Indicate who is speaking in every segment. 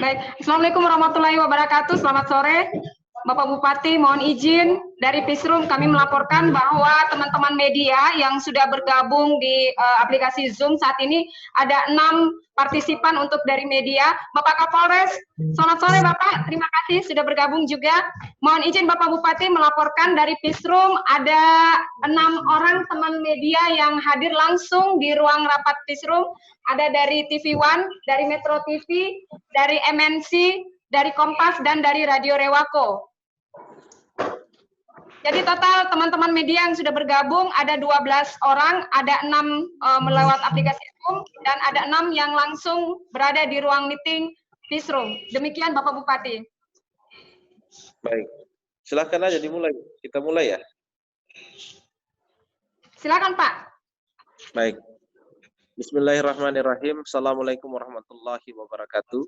Speaker 1: Baik, Assalamualaikum warahmatullahi wabarakatuh. Selamat sore, Bapak Bupati. Mohon izin dari Pisrum kami melaporkan bahwa teman-teman media yang sudah bergabung di aplikasi Zoom saat ini ada 6 partisipan untuk dari media. Bapak Kapolres, selamat sore Bapak. Terima kasih sudah bergabung juga. Mohon izin Bapak Bupati melaporkan dari Pisrum ada 6 orang teman media yang hadir langsung di ruang rapat Pisrum. Ada dari TV One, dari Metro TV, dari MNC, dari Kompas, dan dari Radio Rewako. Jadi total teman-teman media yang sudah bergabung ada 12 orang, ada 6 melewat aplikasi Zoom, dan ada 6 yang langsung berada di ruang meeting Pisrum. Demikian Bapak Bupati.
Speaker 2: Baik, silakan aja dimulai. Kita mulai ya.
Speaker 1: Silakan Pak.
Speaker 2: Baik. Bismillahirrahmanirrahim. Assalamualaikum warahmatullahi wabarakatuh.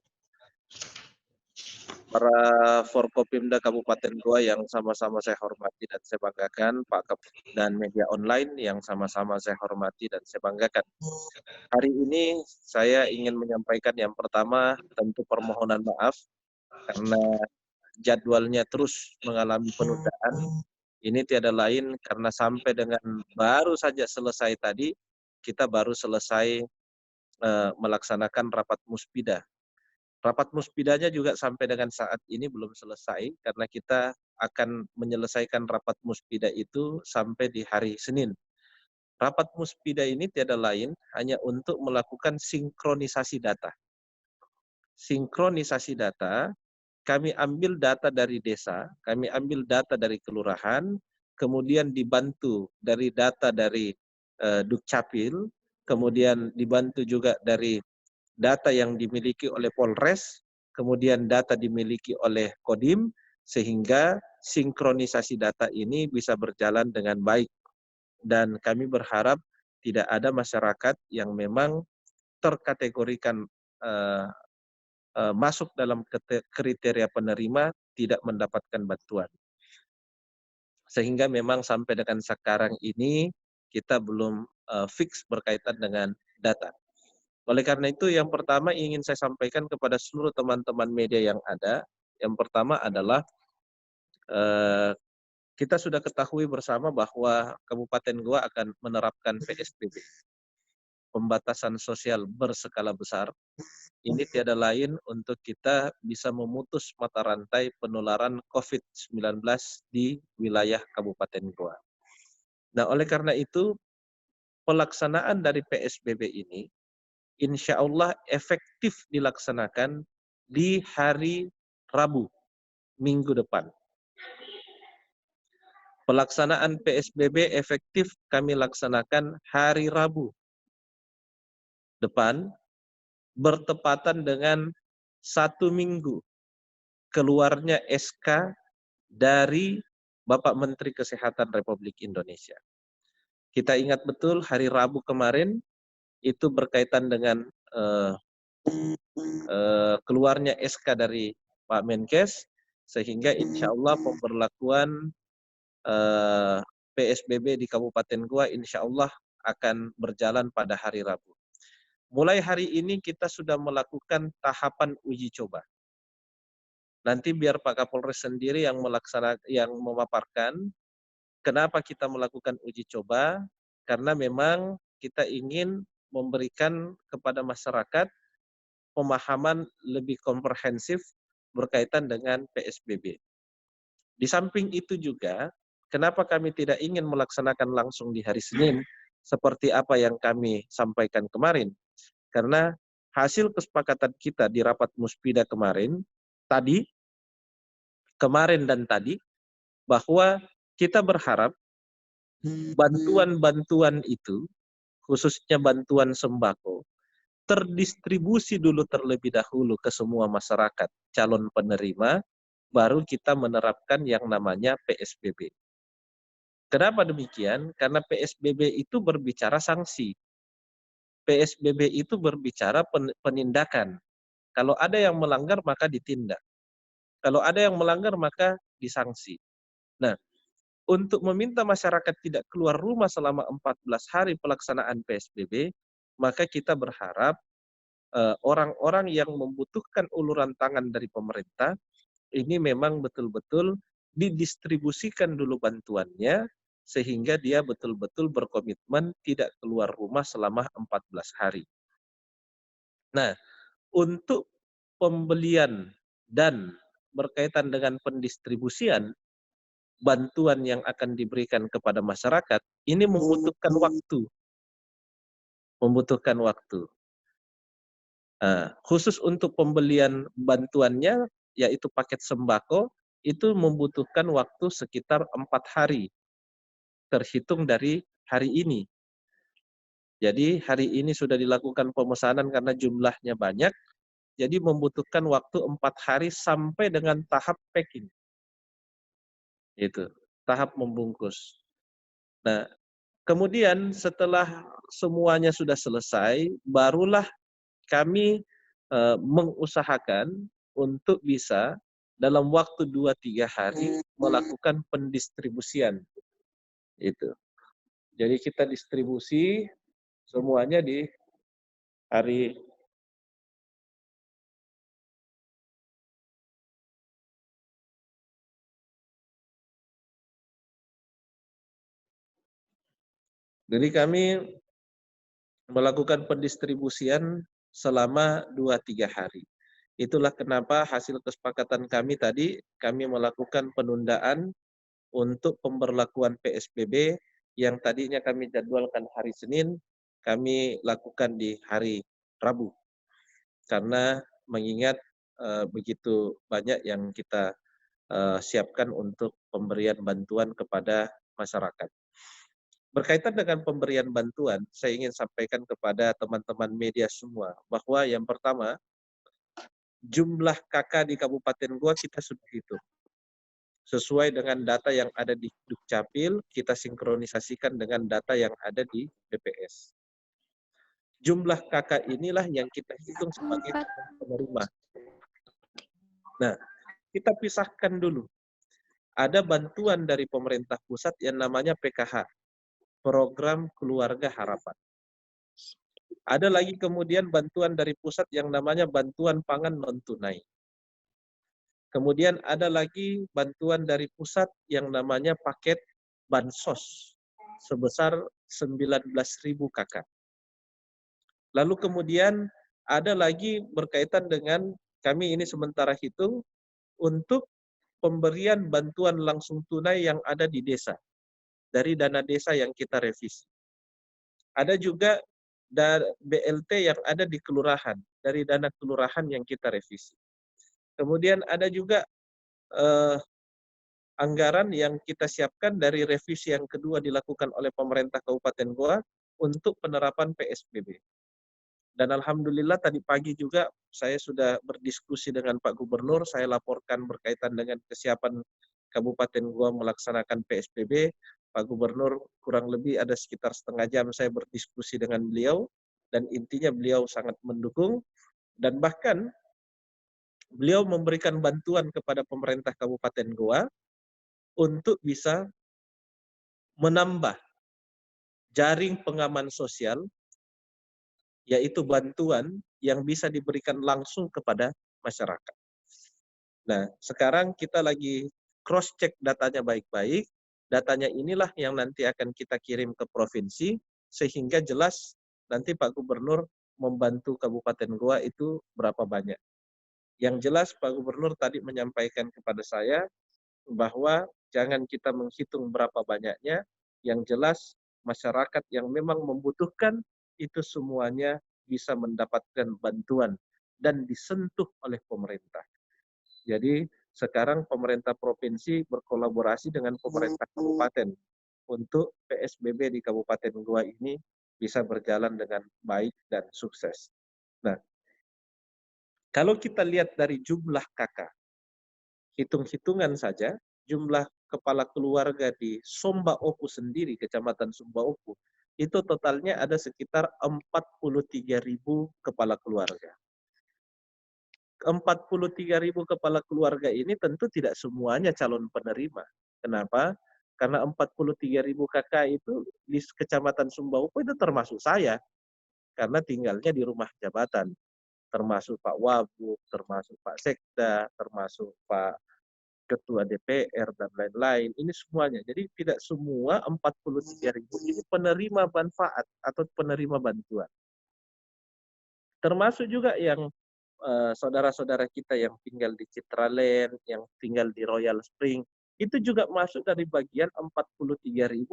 Speaker 2: Para Forkopimda Kabupaten Goa yang sama-sama saya hormati dan saya banggakan, Pak Kep dan media online yang sama-sama saya hormati dan saya banggakan. Hari ini saya ingin menyampaikan yang pertama tentu permohonan maaf karena jadwalnya terus mengalami penundaan. Ini tiada lain karena sampai dengan baru saja selesai tadi, kita baru selesai melaksanakan rapat muspida. Rapat muspidanya juga sampai dengan saat ini belum selesai karena kita akan menyelesaikan rapat muspida itu sampai di hari Senin. Rapat muspida ini tiada lain hanya untuk melakukan sinkronisasi data. Sinkronisasi data, kami ambil data dari desa, kami ambil data dari kelurahan, kemudian dibantu dari data dari Dukcapil, kemudian dibantu juga dari data yang dimiliki oleh Polres, kemudian data dimiliki oleh Kodim, sehingga sinkronisasi data ini bisa berjalan dengan baik. Dan kami berharap tidak ada masyarakat yang memang terkategorikan masuk dalam kriteria penerima tidak mendapatkan bantuan. Sehingga memang sampai dengan sekarang ini kita belum fix berkaitan dengan data. Oleh karena itu yang pertama ingin saya sampaikan kepada seluruh teman-teman media yang ada, yang pertama adalah kita sudah ketahui bersama bahwa Kabupaten Goa akan menerapkan PSBB, pembatasan sosial berskala besar. Ini tiada lain untuk kita bisa memutus mata rantai penularan COVID-19 di wilayah Kabupaten Goa. Nah, oleh karena itu pelaksanaan dari PSBB ini insya Allah efektif dilaksanakan di hari Rabu, minggu depan. Pelaksanaan PSBB efektif kami laksanakan hari Rabu depan, bertepatan dengan 1 minggu keluarnya SK dari Bapak Menteri Kesehatan Republik Indonesia. Kita ingat betul hari Rabu kemarin, itu berkaitan dengan keluarnya SK dari Pak Menkes, sehingga insya Allah pemberlakuan PSBB di Kabupaten Goa insya Allah akan berjalan pada hari Rabu. Mulai hari ini kita sudah melakukan tahapan uji coba. Nanti biar Pak Kapolres sendiri yang memaparkan kenapa kita melakukan uji coba, karena memang kita ingin memberikan kepada masyarakat pemahaman lebih komprehensif berkaitan dengan PSBB. Di samping itu juga, kenapa kami tidak ingin melaksanakan langsung di hari Senin, seperti apa yang kami sampaikan kemarin. Karena hasil kesepakatan kita di rapat muspida kemarin dan tadi, bahwa kita berharap bantuan-bantuan itu, khususnya bantuan sembako, terdistribusi dulu terlebih dahulu ke semua masyarakat calon penerima, baru kita menerapkan yang namanya PSBB. Kenapa demikian? Karena PSBB itu berbicara sanksi. PSBB itu berbicara penindakan. Kalau ada yang melanggar maka ditindak. Kalau ada yang melanggar maka disanksi. Nah, untuk meminta masyarakat tidak keluar rumah selama 14 hari pelaksanaan PSBB, maka kita berharap orang-orang yang membutuhkan uluran tangan dari pemerintah, ini memang betul-betul didistribusikan dulu bantuannya, sehingga dia betul-betul berkomitmen tidak keluar rumah selama 14 hari. Nah, untuk pembelian dan berkaitan dengan pendistribusian bantuan yang akan diberikan kepada masyarakat, ini membutuhkan waktu. Membutuhkan waktu. Khusus untuk pembelian bantuannya, yaitu paket sembako, itu membutuhkan waktu sekitar 4 hari, terhitung dari hari ini. Jadi hari ini sudah dilakukan pemesanan karena jumlahnya banyak, jadi membutuhkan waktu 4 hari sampai dengan tahap packing. Itu, tahap membungkus. Nah, kemudian setelah semuanya sudah selesai, barulah kami mengusahakan untuk bisa dalam waktu 2-3 hari melakukan pendistribusian. Itu. Jadi kita distribusi semuanya di hari Jadi kami melakukan pendistribusian selama 2-3 hari. Itulah kenapa hasil kesepakatan kami tadi, kami melakukan penundaan untuk pemberlakuan PSBB yang tadinya kami jadwalkan hari Senin, kami lakukan di hari Rabu. Karena mengingat begitu banyak yang kita siapkan untuk pemberian bantuan kepada masyarakat. Berkaitan dengan pemberian bantuan, saya ingin sampaikan kepada teman-teman media semua bahwa yang pertama, jumlah KK di Kabupaten Goa kita sudah hitung. Sesuai dengan data yang ada di Dukcapil, kita sinkronisasikan dengan data yang ada di BPS. Jumlah KK inilah yang kita hitung sebagai penerima. Nah, kita pisahkan dulu. Ada bantuan dari pemerintah pusat yang namanya PKH, Program Keluarga Harapan. Ada lagi kemudian bantuan dari pusat yang namanya bantuan pangan non-tunai. Kemudian ada lagi bantuan dari pusat yang namanya paket bansos sebesar 19.000 KK. Lalu kemudian ada lagi berkaitan dengan kami ini sementara hitung untuk pemberian bantuan langsung tunai yang ada di desa dari dana desa yang kita revisi. Ada juga BLT yang ada di kelurahan, dari dana kelurahan yang kita revisi. Kemudian ada juga anggaran yang kita siapkan dari revisi yang kedua dilakukan oleh pemerintah Kabupaten Goa untuk penerapan PSBB. Dan alhamdulillah tadi pagi juga saya sudah berdiskusi dengan Pak Gubernur, saya laporkan berkaitan dengan kesiapan Kabupaten Goa melaksanakan PSBB. Pak Gubernur kurang lebih ada sekitar setengah jam saya berdiskusi dengan beliau, dan intinya beliau sangat mendukung, dan bahkan beliau memberikan bantuan kepada pemerintah Kabupaten Goa untuk bisa menambah jaring pengaman sosial, yaitu bantuan yang bisa diberikan langsung kepada masyarakat. Nah, sekarang kita lagi cross-check datanya baik-baik. Datanya inilah yang nanti akan kita kirim ke provinsi, sehingga jelas nanti Pak Gubernur membantu Kabupaten Goa itu berapa banyak. Yang jelas Pak Gubernur tadi menyampaikan kepada saya bahwa jangan kita menghitung berapa banyaknya, yang jelas masyarakat yang memang membutuhkan itu semuanya bisa mendapatkan bantuan dan disentuh oleh pemerintah. Jadi sekarang pemerintah provinsi berkolaborasi dengan pemerintah kabupaten untuk PSBB di Kabupaten Goa ini bisa berjalan dengan baik dan sukses. Nah, kalau kita lihat dari jumlah KK, hitung-hitungan saja, jumlah kepala keluarga di Somba Opu sendiri, Kecamatan Somba Opu, itu totalnya ada sekitar 43.000 kepala keluarga. 43.000 kepala keluarga ini tentu tidak semuanya calon penerima. Kenapa? Karena 43.000 kakak itu di Kecamatan Sumba Opu itu termasuk saya, karena tinggalnya di rumah jabatan. termasuk Pak Wabub, termasuk Pak Sekda, termasuk Pak Ketua DPR, dan lain-lain. Ini semuanya. Jadi tidak semua 43.000 ini penerima manfaat atau penerima bantuan. Termasuk juga yang saudara-saudara kita yang tinggal di Citraland, yang tinggal di Royal Spring, itu juga masuk dari bagian 43.000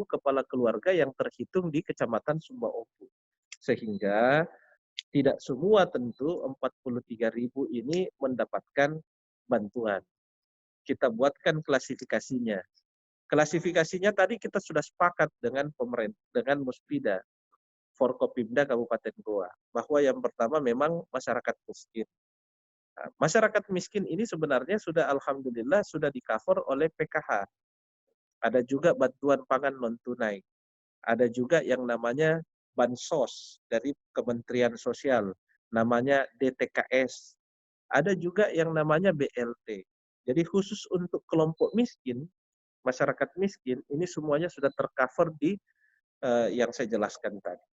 Speaker 2: kepala keluarga yang terhitung di Kecamatan Sumba Opu. Sehingga tidak semua tentu 43.000 ini mendapatkan bantuan. Kita buatkan klasifikasinya. Klasifikasinya tadi kita sudah sepakat dengan pemerintah, dengan Muspida, Forkopimda Kabupaten Goa, bahwa yang pertama memang masyarakat miskin. Nah, masyarakat miskin ini sebenarnya sudah alhamdulillah sudah di-cover oleh PKH. Ada juga bantuan pangan non-tunai. Ada juga yang namanya Bansos dari Kementerian Sosial, namanya DTKS. Ada juga yang namanya BLT. Jadi khusus untuk kelompok miskin, masyarakat miskin, ini semuanya sudah tercover di yang saya jelaskan tadi.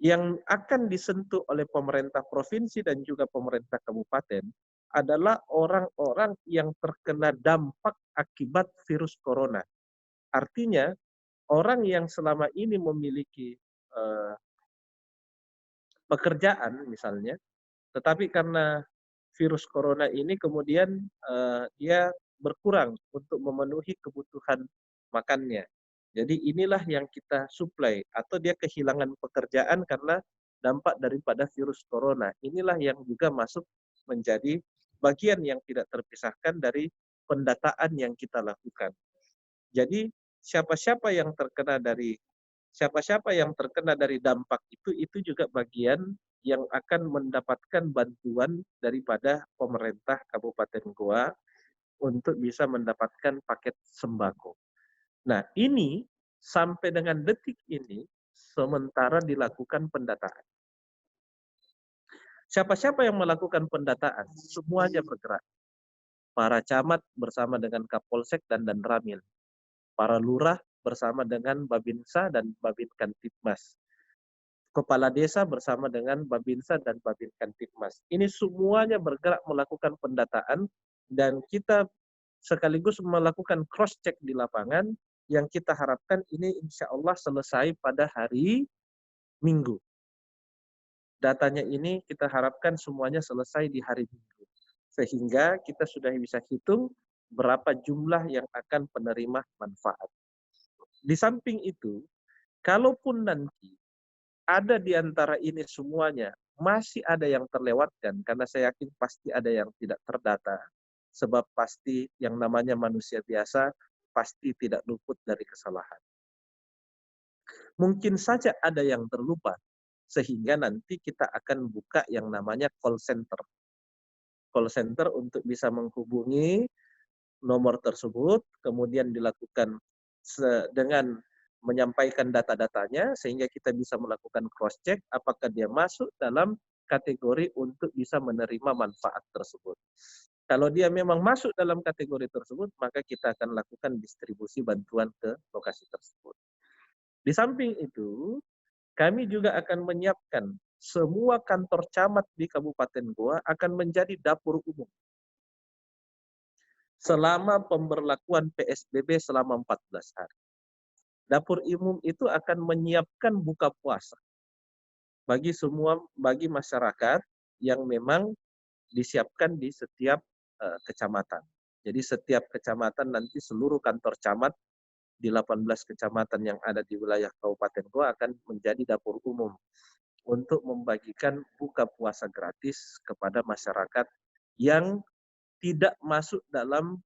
Speaker 2: Yang akan disentuh oleh pemerintah provinsi dan juga pemerintah kabupaten adalah orang-orang yang terkena dampak akibat virus corona. Artinya, orang yang selama ini memiliki pekerjaan misalnya, tetapi karena virus corona ini kemudian dia berkurang untuk memenuhi kebutuhan makannya. Jadi inilah yang kita suplai, atau dia kehilangan pekerjaan karena dampak daripada virus corona. Inilah yang juga masuk menjadi bagian yang tidak terpisahkan dari pendataan yang kita lakukan. Jadi siapa-siapa yang terkena dari dampak itu juga bagian yang akan mendapatkan bantuan daripada pemerintah Kabupaten Goa untuk bisa mendapatkan paket sembako. Nah, ini sampai dengan detik ini sementara dilakukan pendataan. Siapa-siapa yang melakukan pendataan, semuanya bergerak. Para camat bersama dengan Kapolsek dan Danramil. Para lurah bersama dengan Babinsa dan Babin Kantipmas. Kepala desa bersama dengan Babinsa dan Babin Kantipmas. Ini semuanya bergerak melakukan pendataan, dan kita sekaligus melakukan cross-check di lapangan yang kita harapkan ini insya Allah selesai pada hari Minggu. Datanya ini kita harapkan semuanya selesai di hari Minggu. Sehingga kita sudah bisa hitung berapa jumlah yang akan penerima manfaat. Di samping itu, kalaupun nanti ada di antara ini semuanya masih ada yang terlewatkan, karena saya yakin pasti ada yang tidak terdata. Sebab pasti yang namanya manusia biasa pasti tidak luput dari kesalahan. Mungkin saja ada yang terlupa, sehingga nanti kita akan buka yang namanya call center. Call center untuk bisa menghubungi nomor tersebut, kemudian dilakukan dengan menyampaikan data-datanya, sehingga kita bisa melakukan cross-check apakah dia masuk dalam kategori untuk bisa menerima manfaat tersebut. Kalau dia memang masuk dalam kategori tersebut, maka kita akan lakukan distribusi bantuan ke lokasi tersebut. Di samping itu, kami juga akan menyiapkan semua kantor camat di Kabupaten Goa akan menjadi dapur umum selama pemberlakuan PSBB selama 14 hari. Dapur umum itu akan menyiapkan buka puasa bagi masyarakat yang memang disiapkan di setiap kecamatan. Jadi setiap kecamatan nanti seluruh kantor camat di 18 kecamatan yang ada di wilayah Kabupaten Goa akan menjadi dapur umum untuk membagikan buka puasa gratis kepada masyarakat yang tidak masuk dalam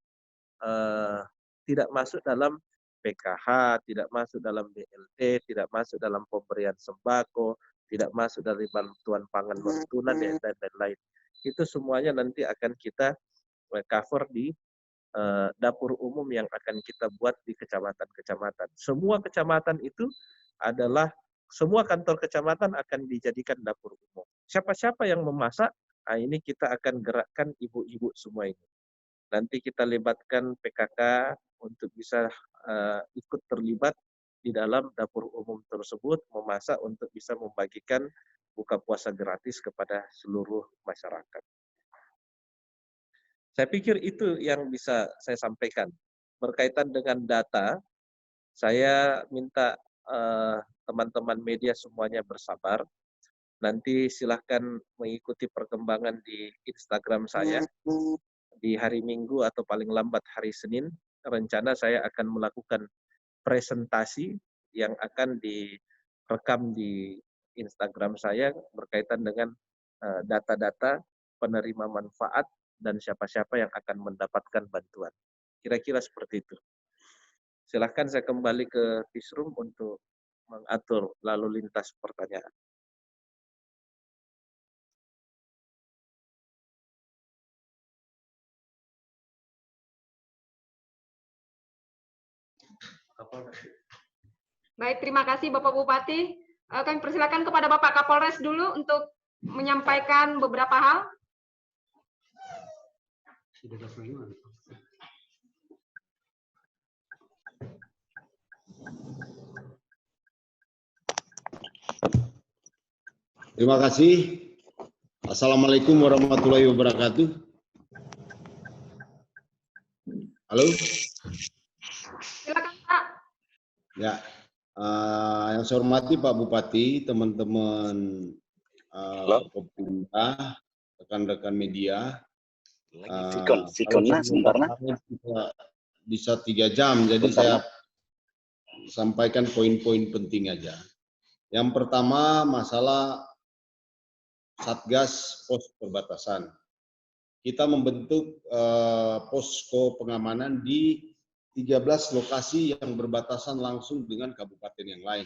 Speaker 2: PKH, tidak masuk dalam BLT, tidak masuk dalam pemberian sembako, tidak masuk dari bantuan pangan non-tunai dan lain-lain. Itu semuanya nanti akan kita cover di dapur umum yang akan kita buat di kecamatan-kecamatan. Semua kecamatan itu adalah, semua kantor kecamatan akan dijadikan dapur umum. Siapa-siapa yang memasak, nah ini kita akan gerakkan ibu-ibu semua ini. Nanti kita libatkan PKK untuk bisa ikut terlibat di dalam dapur umum tersebut, memasak untuk bisa membagikan buka puasa gratis kepada seluruh masyarakat. Saya pikir itu yang bisa saya sampaikan. Berkaitan dengan data, saya minta teman-teman media semuanya bersabar. Nanti silahkan mengikuti perkembangan di Instagram saya. Di hari Minggu atau paling lambat hari Senin, rencana saya akan melakukan presentasi yang akan direkam di Instagram saya berkaitan dengan data-data penerima manfaat dan siapa-siapa yang akan mendapatkan bantuan. Kira-kira seperti itu. Silahkan saya kembali ke Fishroom untuk mengatur lalu lintas pertanyaan.
Speaker 1: Baik, terima kasih Bapak Bupati. Kami persilakan kepada Bapak Kapolres dulu untuk menyampaikan beberapa hal.
Speaker 3: Terima kasih. Assalamualaikum warahmatullahi wabarakatuh. Halo.
Speaker 1: Silakan Pak.
Speaker 3: Ya, yang saya hormati Pak Bupati, teman-teman Kopimda, rekan-rekan media.
Speaker 4: Sikonnya sebentarnya
Speaker 3: bisa 3 jam, jadi saya sampaikan poin-poin penting aja. Yang pertama masalah Satgas Pos Perbatasan. Kita membentuk posko pengamanan di 13 lokasi yang berbatasan langsung dengan kabupaten yang lain.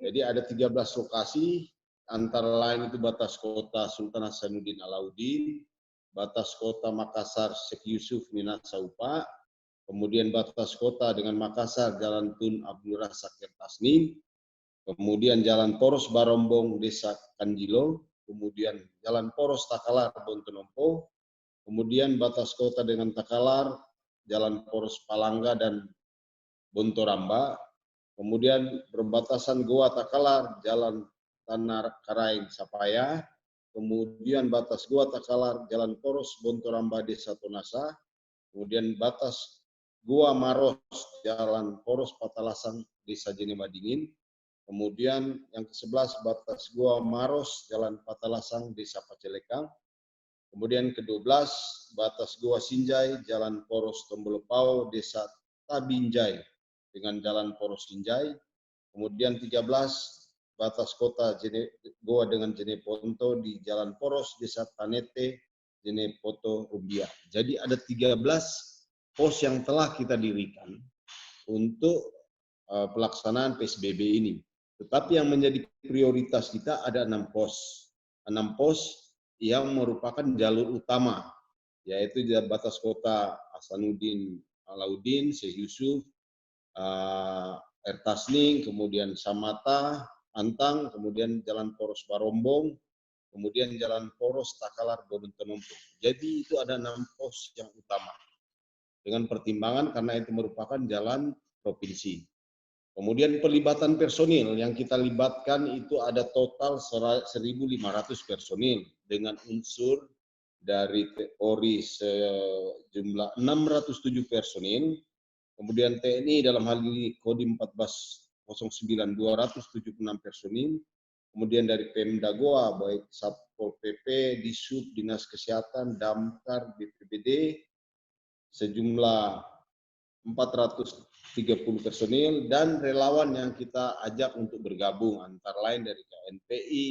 Speaker 3: Jadi ada 13 lokasi, antara lain itu batas kota Sultan Hasanuddin Alauddin, batas kota Makassar Sheikh Yusuf Minas Saupa, kemudian batas kota dengan Makassar Jalan Tun Abdul Razak Tasnim, kemudian Jalan Poros Barombong Desa Kanjilo, kemudian Jalan Poros Takalar Bontonompo, kemudian batas kota dengan Takalar, Jalan Poros Palangga dan Bontoramba, kemudian perbatasan Goa Takalar, Jalan Tanah Karaing Sapaya, kemudian batas Goa Takalar, Jalan Poros Bontoramba Desa Tonasa, kemudian batas Goa Maros, Jalan Poros Patalasang Desa Jenema Dingin, kemudian yang ke-11 batas Goa Maros, Jalan Patalasang Desa Pacelekang, kemudian ke-12 batas Goa Sinjai, Jalan Poros Tombolopao, Desa Tabinjai dengan Jalan Poros Sinjai, kemudian 13 batas kota Goa dengan Jeneponto di Jalan Poros, Desa Tanete, Jenepoto, Rubia. Jadi ada 13 pos yang telah kita dirikan untuk pelaksanaan PSBB ini. Tetapi yang menjadi prioritas kita ada 6 pos. 6 pos yang merupakan jalur utama, yaitu di batas kota Hasanuddin Alauddin, Sheikh Yusuf, Tasnim, kemudian Samata, Antang, kemudian Jalan Poros Barombong, kemudian Jalan Poros Takalar Bontonompo. Jadi itu ada 6 pos yang utama. Dengan pertimbangan karena itu merupakan jalan provinsi. Kemudian pelibatan personil yang kita libatkan itu ada total 1.500 personil dengan unsur dari Polri sejumlah 607 personil, kemudian TNI dalam hal ini Kodim 1409 276 personil, kemudian dari Pemda Goa baik Satpol PP, Disub, Dinas Kesehatan, Damkar, BPBD sejumlah 430 personil dan relawan yang kita ajak untuk bergabung antara lain dari KNPI,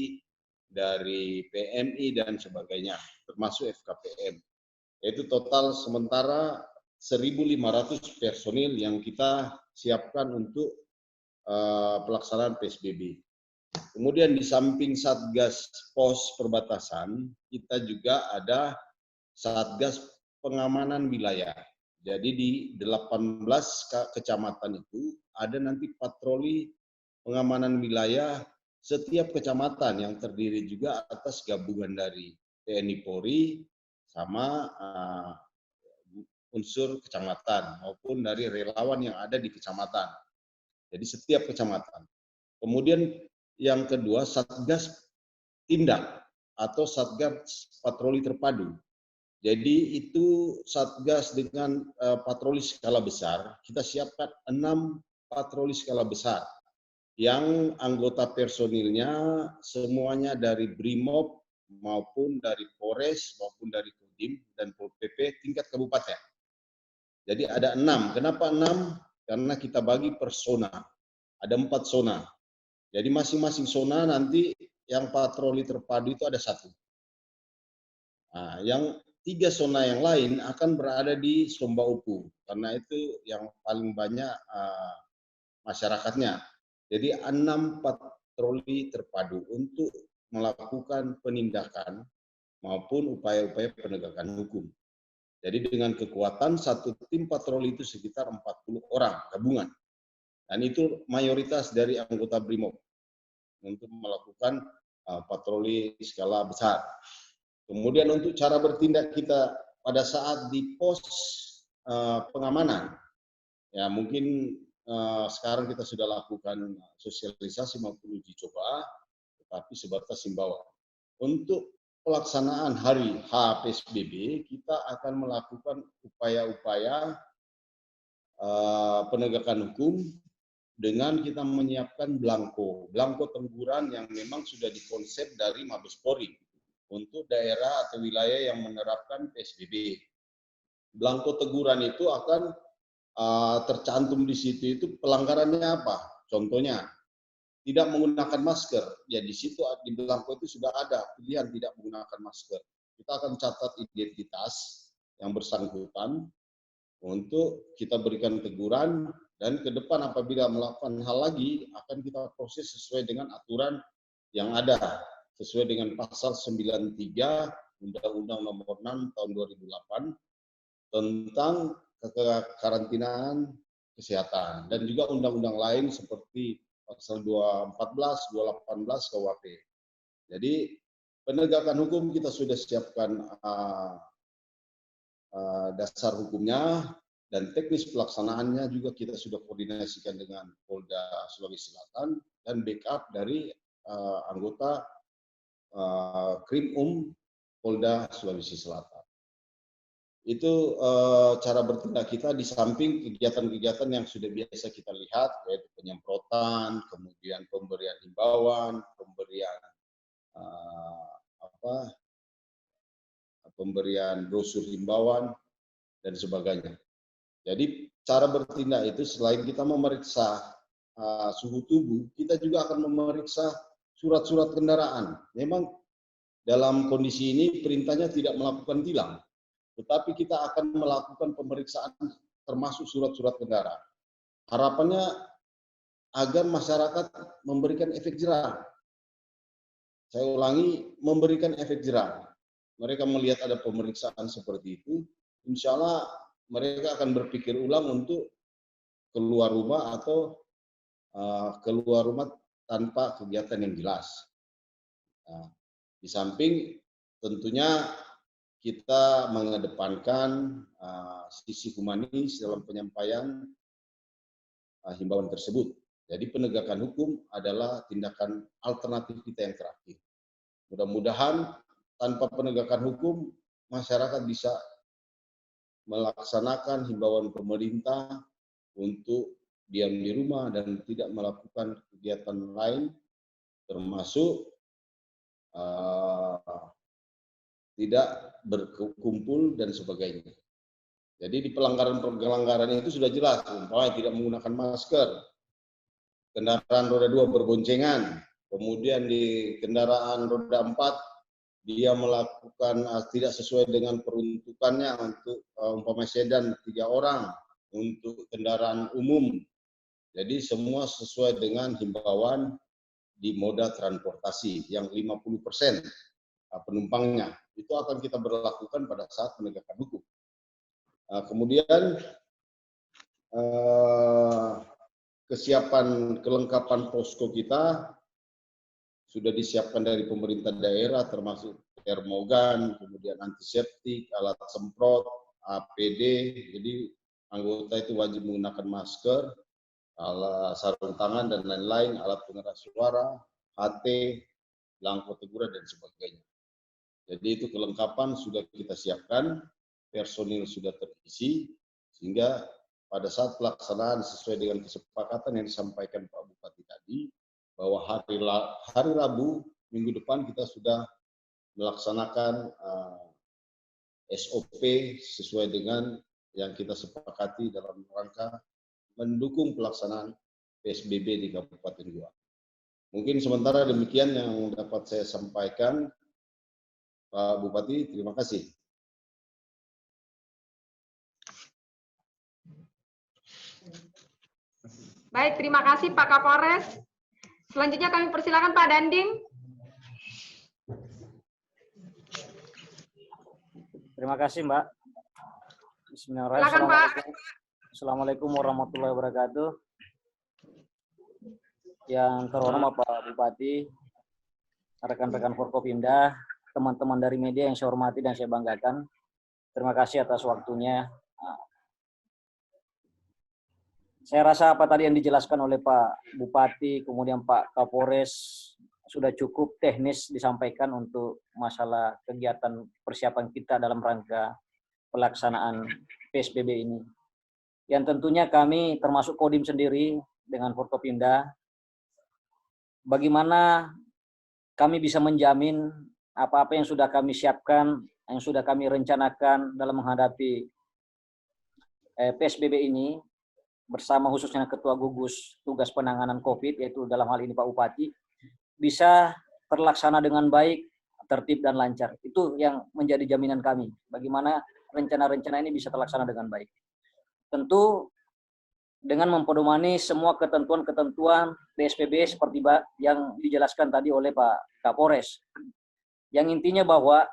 Speaker 3: dari PMI dan sebagainya, termasuk FKPM. Itu total sementara 1.500 personil yang kita siapkan untuk pelaksanaan PSBB. Kemudian di samping Satgas Pos Perbatasan, kita juga ada Satgas Pengamanan Wilayah. Jadi di 18 kecamatan itu ada nanti patroli pengamanan wilayah setiap kecamatan yang terdiri juga atas gabungan dari TNI Polri sama unsur kecamatan maupun dari relawan yang ada di kecamatan. Jadi setiap kecamatan. Kemudian yang kedua Satgas tindak atau Satgas Patroli Terpadu. Jadi itu Satgas dengan patroli skala besar. Kita siapkan 6 patroli skala besar yang anggota personilnya semuanya dari Brimob maupun dari Polres maupun dari Kodim dan Pol PP tingkat kabupaten. Jadi ada 6. Kenapa 6? Karena kita bagi per zona. Ada 4 zona. Jadi masing-masing zona nanti yang patroli terpadu itu ada 1. Nah, yang 3 zona yang lain akan berada di Somba Upu karena itu yang paling banyak masyarakatnya. Jadi 6 patroli terpadu untuk melakukan penindakan maupun upaya-upaya penegakan hukum. Jadi dengan kekuatan satu tim patroli itu sekitar 40 orang gabungan. Dan itu mayoritas dari anggota Brimob untuk melakukan patroli skala besar. Kemudian untuk cara bertindak kita pada saat di pos pengamanan, ya mungkin sekarang kita sudah lakukan sosialisasi maupun uji coba, tetapi sebatas himbauan. Untuk pelaksanaan hari H PSBB, kita akan melakukan upaya-upaya penegakan hukum dengan kita menyiapkan belangko teguran yang memang sudah dikonsep dari Mabes Polri untuk daerah atau wilayah yang menerapkan PSBB. Belangko teguran itu akan tercantum di situ itu pelanggarannya apa? Contohnya tidak menggunakan masker. Ya di situ di belangko itu sudah ada pilihan tidak menggunakan masker. Kita akan catat identitas yang bersangkutan untuk kita berikan teguran dan ke depan apabila melakukan hal lagi akan kita proses sesuai dengan aturan yang ada sesuai dengan pasal 93 Undang-Undang Nomor 6 Tahun 2008 tentang kekarantinaan kesehatan dan juga undang-undang lain seperti pasal 214, 218 KUHP. Jadi penegakan hukum kita sudah siapkan dasar hukumnya dan teknis pelaksanaannya juga kita sudah koordinasikan dengan Polda Sulawesi Selatan dan backup dari anggota Krimum Polda Sulawesi Selatan. Itu cara bertindak kita di samping kegiatan-kegiatan yang sudah biasa kita lihat, yaitu penyemprotan, kemudian pemberian himbauan, pemberian brosur himbauan dan sebagainya. Jadi cara bertindak itu selain kita memeriksa suhu tubuh, kita juga akan memeriksa surat-surat kendaraan. Memang dalam kondisi ini perintahnya tidak melakukan tilang, tetapi kita akan melakukan pemeriksaan termasuk surat-surat kendaraan. Harapannya agar masyarakat memberikan efek jerah. Saya ulangi, memberikan efek jerah. Mereka melihat ada pemeriksaan seperti itu, insya Allah mereka akan berpikir ulang untuk keluar rumah atau keluar rumah tanpa kegiatan yang jelas. Nah, di samping tentunya kita mengedepankan sisi humanis dalam penyampaian himbauan tersebut. Jadi penegakan hukum adalah tindakan alternatif kita yang terakhir. Mudah-mudahan tanpa penegakan hukum, masyarakat bisa melaksanakan himbauan pemerintah untuk diam di rumah dan tidak melakukan kegiatan lain, termasuk tidak berkumpul dan sebagainya. Jadi di pelanggaran-pelanggaran itu sudah jelas, umpamanya tidak menggunakan masker, kendaraan roda 2 berboncengan, kemudian di kendaraan roda 4 dia melakukan tidak sesuai dengan peruntukannya untuk umpamanya sedan 3 orang, untuk kendaraan umum. Jadi semua sesuai dengan himbauan di moda transportasi yang 50% penumpangnya. Itu akan kita berlakukan pada saat penegakan hukum. Kemudian kesiapan kelengkapan posko kita sudah disiapkan dari pemerintah daerah termasuk termogan, kemudian antiseptik, alat semprot, APD. Jadi anggota itu wajib menggunakan masker, alat sarung tangan dan lain-lain, alat pengeras suara, HT, belangko teguran dan sebagainya. Jadi itu kelengkapan sudah kita siapkan, personil sudah terisi, sehingga pada saat pelaksanaan sesuai dengan kesepakatan yang disampaikan Pak Bupati tadi, bahwa hari Rabu minggu depan kita sudah melaksanakan SOP sesuai dengan yang kita sepakati dalam rangka mendukung pelaksanaan PSBB di Kabupaten Goa. Mungkin sementara demikian yang dapat saya sampaikan, Pak Bupati. Terima kasih.
Speaker 1: Baik, terima kasih Pak Kapolres. Selanjutnya kami persilakan Pak Dandim.
Speaker 5: Terima kasih, Mbak.
Speaker 1: Silakan, Pak.
Speaker 5: Assalamualaikum warahmatullahi wabarakatuh. Yang terhormat Bapak Bupati, rekan-rekan Forkopimda, teman-teman dari media yang saya hormati dan saya banggakan. Terima kasih atas waktunya. Saya rasa apa tadi yang dijelaskan oleh Pak Bupati, kemudian Pak Kapolres, sudah cukup teknis disampaikan untuk masalah kegiatan persiapan kita dalam rangka pelaksanaan PSBB ini. Yang tentunya kami termasuk Kodim sendiri dengan Forkopimda, bagaimana kami bisa menjamin apa-apa yang sudah kami siapkan, yang sudah kami rencanakan dalam menghadapi PSBB ini, bersama khususnya Ketua Gugus Tugas Penanganan COVID, yaitu dalam hal ini Pak Bupati, bisa terlaksana dengan baik, tertib dan lancar. Itu yang menjadi jaminan kami, bagaimana rencana-rencana ini bisa terlaksana dengan baik. Tentu dengan mempedomani semua ketentuan-ketentuan PSBB seperti yang dijelaskan tadi oleh Pak Kapolres. Yang intinya bahwa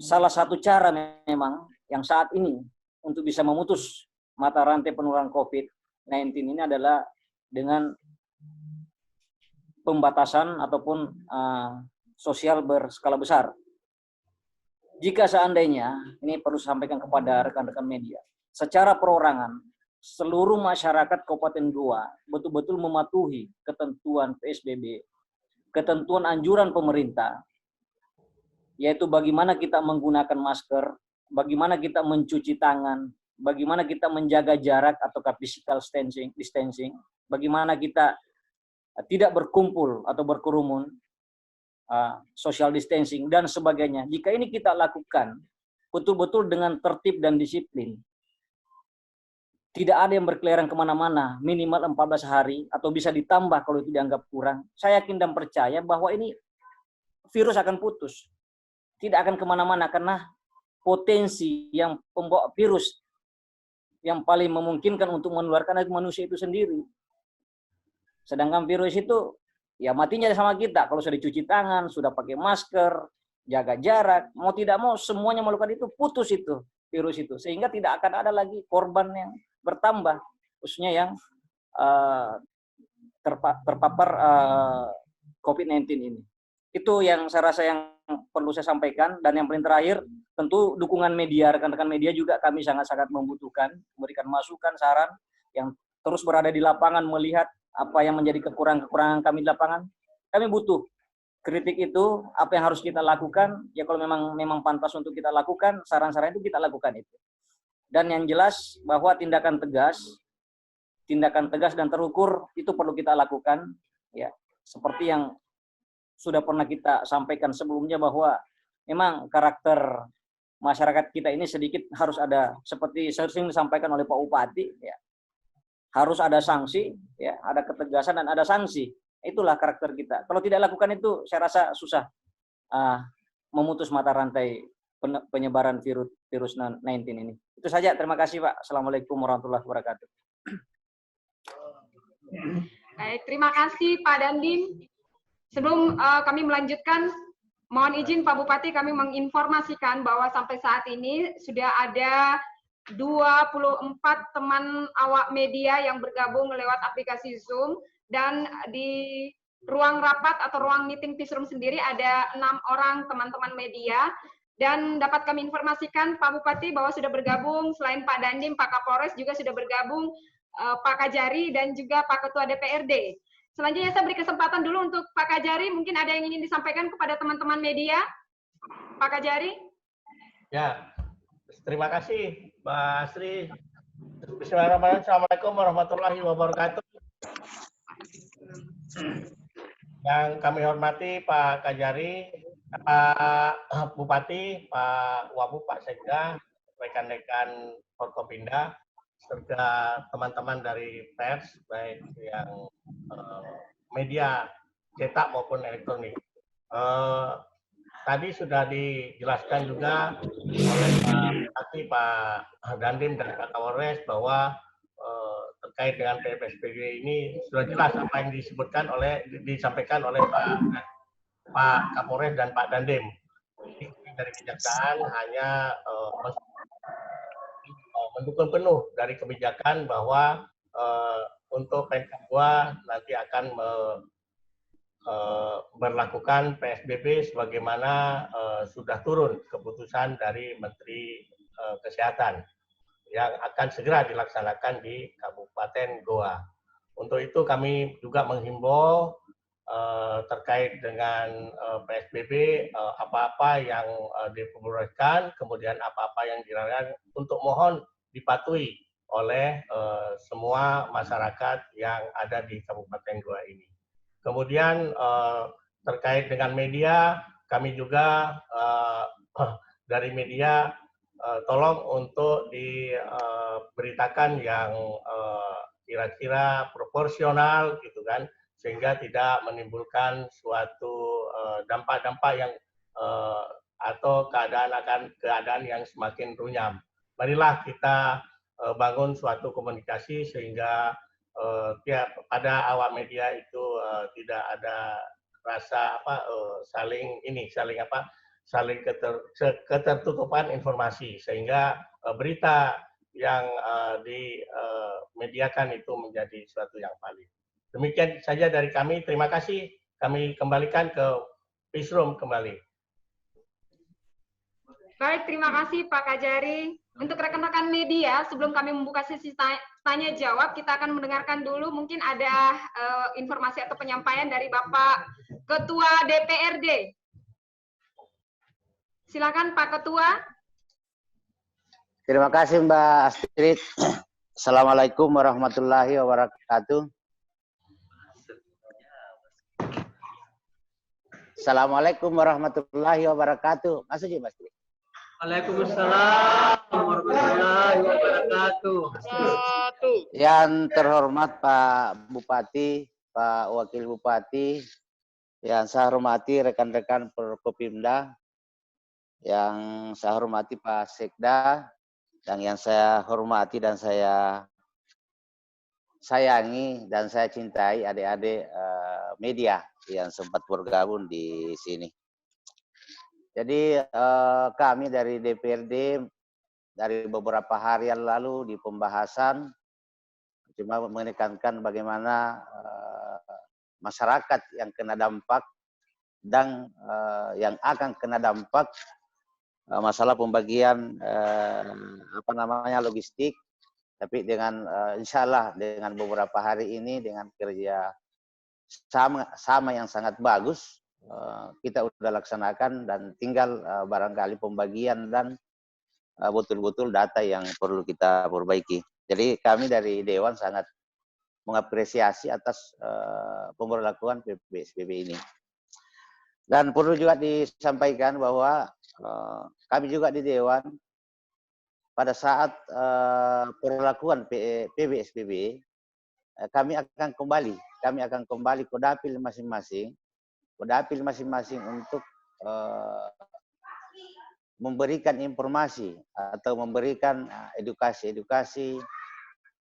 Speaker 5: salah satu cara memang yang saat ini untuk bisa memutus mata rantai penularan COVID-19 ini adalah dengan pembatasan ataupun sosial berskala besar. Jika seandainya, ini perlu sampaikan kepada rekan-rekan media, secara perorangan, seluruh masyarakat Kabupaten Goa betul-betul mematuhi ketentuan PSBB, ketentuan anjuran pemerintah, yaitu bagaimana kita menggunakan masker, bagaimana kita mencuci tangan, bagaimana kita menjaga jarak atau physical distancing, bagaimana kita tidak berkumpul atau berkerumun, social distancing, dan sebagainya. Jika ini kita lakukan betul-betul dengan tertib dan disiplin, tidak ada yang berkeliaran kemana-mana, minimal 14 hari, atau bisa ditambah kalau itu dianggap kurang, saya yakin dan percaya bahwa ini virus akan putus. Tidak akan kemana-mana, karena potensi yang pembawa virus yang paling memungkinkan untuk menularkan itu manusia itu sendiri. Sedangkan virus itu ya matinya sama kita kalau sudah dicuci tangan, sudah pakai masker, jaga jarak, mau tidak mau semuanya melakukan itu, putus itu virus itu, sehingga tidak akan ada lagi korban yang bertambah, khususnya yang terpapar COVID-19 ini. Itu yang saya rasa yang perlu saya sampaikan. Dan yang paling terakhir, tentu dukungan media, rekan-rekan media juga kami sangat-sangat membutuhkan, memberikan masukan, saran, yang terus berada di lapangan melihat apa yang menjadi kekurangan-kekurangan kami di lapangan. Kami butuh kritik itu, apa yang harus kita lakukan, ya kalau memang pantas untuk kita lakukan, saran-saran itu kita lakukan itu. Dan yang jelas bahwa tindakan tegas dan terukur itu perlu kita lakukan, ya seperti yang sudah pernah kita sampaikan sebelumnya, bahwa memang karakter masyarakat kita ini sedikit harus ada, seperti sering disampaikan oleh Pak Bupati, ya, harus ada sanksi, ya, ada ketegasan dan ada sanksi. Itulah karakter kita. Kalau tidak lakukan itu, saya rasa susah memutus mata rantai penyebaran virus 19 ini. Itu saja. Terima kasih, Pak. Assalamualaikum warahmatullahi wabarakatuh.
Speaker 1: Baik, terima kasih Pak Dandim. Sebelum kami melanjutkan, mohon izin Pak Bupati, kami menginformasikan bahwa sampai saat ini sudah ada 24 teman awak media yang bergabung lewat aplikasi Zoom, dan di ruang rapat atau ruang meeting Peacroom sendiri ada 6 orang teman-teman media. Dan dapat kami informasikan Pak Bupati bahwa sudah bergabung selain Pak Dandim, Pak Kapolres juga sudah bergabung, Pak Kajari dan juga Pak Ketua DPRD. Selanjutnya saya beri kesempatan dulu untuk Pak Kajari, mungkin ada yang ingin disampaikan kepada teman-teman media. Pak Kajari.
Speaker 6: Ya, terima kasih Mbak Asri. Bismillahirrahmanirrahim. Assalamualaikum warahmatullahi wabarakatuh. Yang kami hormati Pak Kajari, Pak Bupati, Pak Wabub, Pak Sekda, rekan-rekan Forkopimda, serta teman-teman dari pers, baik yang media cetak maupun elektronik. Tadi sudah dijelaskan juga oleh Pak Bupati, Pak Dandim, dan Pak Kapolres bahwa terkait dengan PSBB ini sudah jelas apa yang disampaikan oleh Pak Kapolres dan Pak Dandim. Dari kejaksaan hanya mendukung penuh dari kebijakan bahwa untuk Pemkab 2 nanti akan berlakukan PSBB sebagaimana sudah turun keputusan dari Menteri Kesehatan yang akan segera dilaksanakan di Kabupaten Goa. Untuk itu kami juga menghimbau terkait dengan PSBB, apa-apa yang diperbolehkan, kemudian apa-apa yang dilarang, untuk mohon dipatuhi oleh semua masyarakat yang ada di Kabupaten Goa ini. Kemudian terkait dengan media, kami juga dari media tolong untuk diberitakan yang kira-kira proporsional gitu kan, sehingga tidak menimbulkan suatu dampak-dampak yang atau keadaan yang semakin runyam. Marilah kita bangun suatu komunikasi sehingga pada awak media itu tidak ada rasa saling ketertutupan informasi, sehingga berita yang dimediakan itu menjadi suatu yang valid. Demikian saja dari kami. Terima kasih. Kami kembalikan ke Peacroom kembali.
Speaker 1: Baik, terima kasih Pak Kajari. Untuk rekan-rekan media, sebelum kami membuka sesi tanya jawab, kita akan mendengarkan dulu mungkin ada informasi atau penyampaian dari Bapak Ketua DPRD. Silakan Pak Ketua.
Speaker 7: Terima kasih Mbak Astrid. Assalamualaikum warahmatullahi wabarakatuh. Assalamualaikum warahmatullahi wabarakatuh. Masuk ya Mas.
Speaker 8: Waalaikumsalam warahmatullahi wabarakatuh.
Speaker 7: Yang terhormat Pak Bupati, Pak Wakil Bupati, yang saya hormati rekan-rekan Forkopimda, yang saya hormati Pak Sekda, dan yang saya hormati dan saya sayangi dan saya cintai adik-adik media yang sempat bergabung di sini. Jadi kami dari DPRD dari beberapa hari yang lalu di pembahasan cuma menekankan bagaimana masyarakat yang kena dampak dan yang akan kena dampak masalah pembagian logistik, tapi dengan insya Allah dengan beberapa hari ini dengan kerja sama yang sangat bagus kita sudah laksanakan dan tinggal barangkali pembagian dan betul-betul data yang perlu kita perbaiki. Jadi kami dari Dewan sangat mengapresiasi atas pemberlakuan PSBB ini. Dan perlu juga disampaikan bahwa kami juga di Dewan pada saat perlakuan PSBB kami akan kembali ke dapil masing-masing untuk memberikan informasi atau memberikan edukasi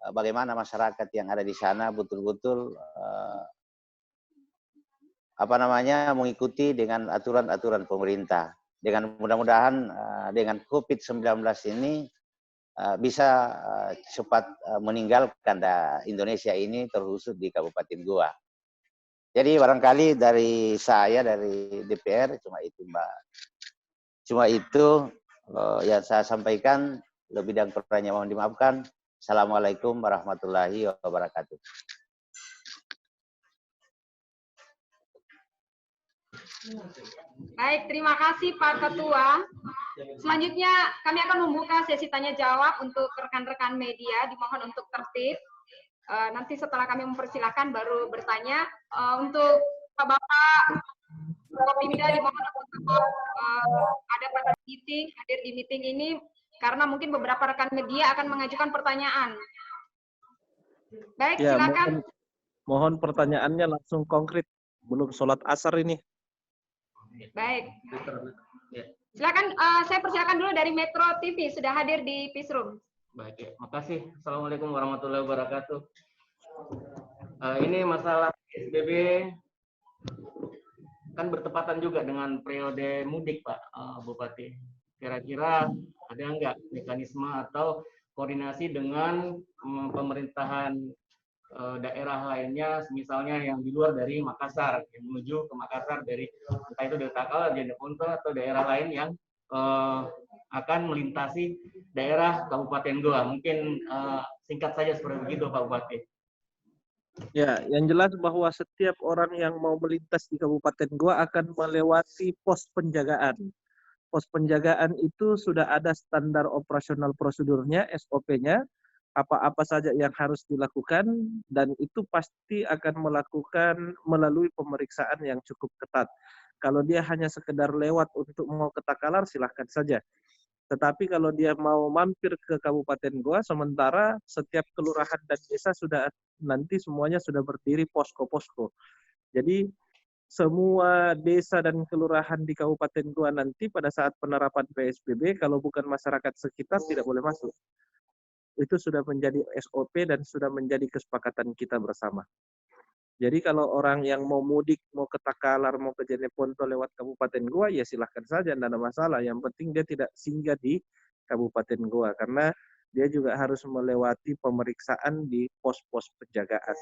Speaker 7: bagaimana masyarakat yang ada di sana betul-betul mengikuti dengan aturan-aturan pemerintah. Dengan mudah-mudahan dengan COVID-19 ini bisa cepat meninggalkan Indonesia ini terkhusus di Kabupaten Goa. Jadi barangkali dari saya dari DPR cuma itu Mbak. Cuma itu yang saya sampaikan, lebih dan kurangnya mohon dimaafkan. Assalamualaikum warahmatullahi wabarakatuh.
Speaker 1: Baik, terima kasih Pak Ketua. Selanjutnya kami akan membuka sesi tanya jawab untuk rekan-rekan media. Dimohon untuk tertib. Nanti setelah kami mempersilahkan baru bertanya. Untuk Bapak Kopimda dimohon untuk ada pada meeting, hadir di meeting ini karena mungkin beberapa rekan media akan mengajukan pertanyaan. Baik,
Speaker 2: Ya,
Speaker 1: silakan.
Speaker 2: mohon pertanyaannya langsung konkret. Belum sholat asar ini.
Speaker 1: Baik. Silakan, saya persilakan dulu dari Metro TV, sudah hadir di Peacroom.
Speaker 9: Baik, ya. Makasih. Assalamualaikum warahmatullahi wabarakatuh. Ini masalah PSBB kan bertepatan juga dengan periode mudik, Pak Bupati. Kira-kira ada nggak mekanisme atau koordinasi dengan pemerintahan daerah lainnya, misalnya yang di luar dari Makassar, yang menuju ke Makassar dari entah itu dari Takal, Jeneponto, atau daerah lain yang akan melintasi daerah Kabupaten Goa. Mungkin singkat saja seperti begitu, Pak Bupati.
Speaker 2: Ya, yang jelas bahwa setiap orang yang mau melintas di Kabupaten Goa akan melewati pos penjagaan. Pos penjagaan itu sudah ada standar operasional prosedurnya, SOP-nya, apa-apa saja yang harus dilakukan, dan itu pasti akan melakukan melalui pemeriksaan yang cukup ketat. Kalau dia hanya sekedar lewat untuk mau ke Takalar, silahkan saja. Tetapi kalau dia mau mampir ke Kabupaten Goa, sementara setiap kelurahan dan desa sudah nanti semuanya sudah berdiri posko-posko. Jadi semua desa dan kelurahan di Kabupaten Goa nanti pada saat penerapan PSBB, kalau bukan masyarakat sekitar tidak boleh masuk. Itu sudah menjadi SOP dan sudah menjadi kesepakatan kita bersama. Jadi kalau orang yang mau mudik, mau ke Takalar, mau ke Jeneponto lewat Kabupaten Goa, ya silahkan saja, tidak ada masalah. Yang penting dia tidak singgah di Kabupaten Goa, karena dia juga harus melewati pemeriksaan di pos-pos penjagaan.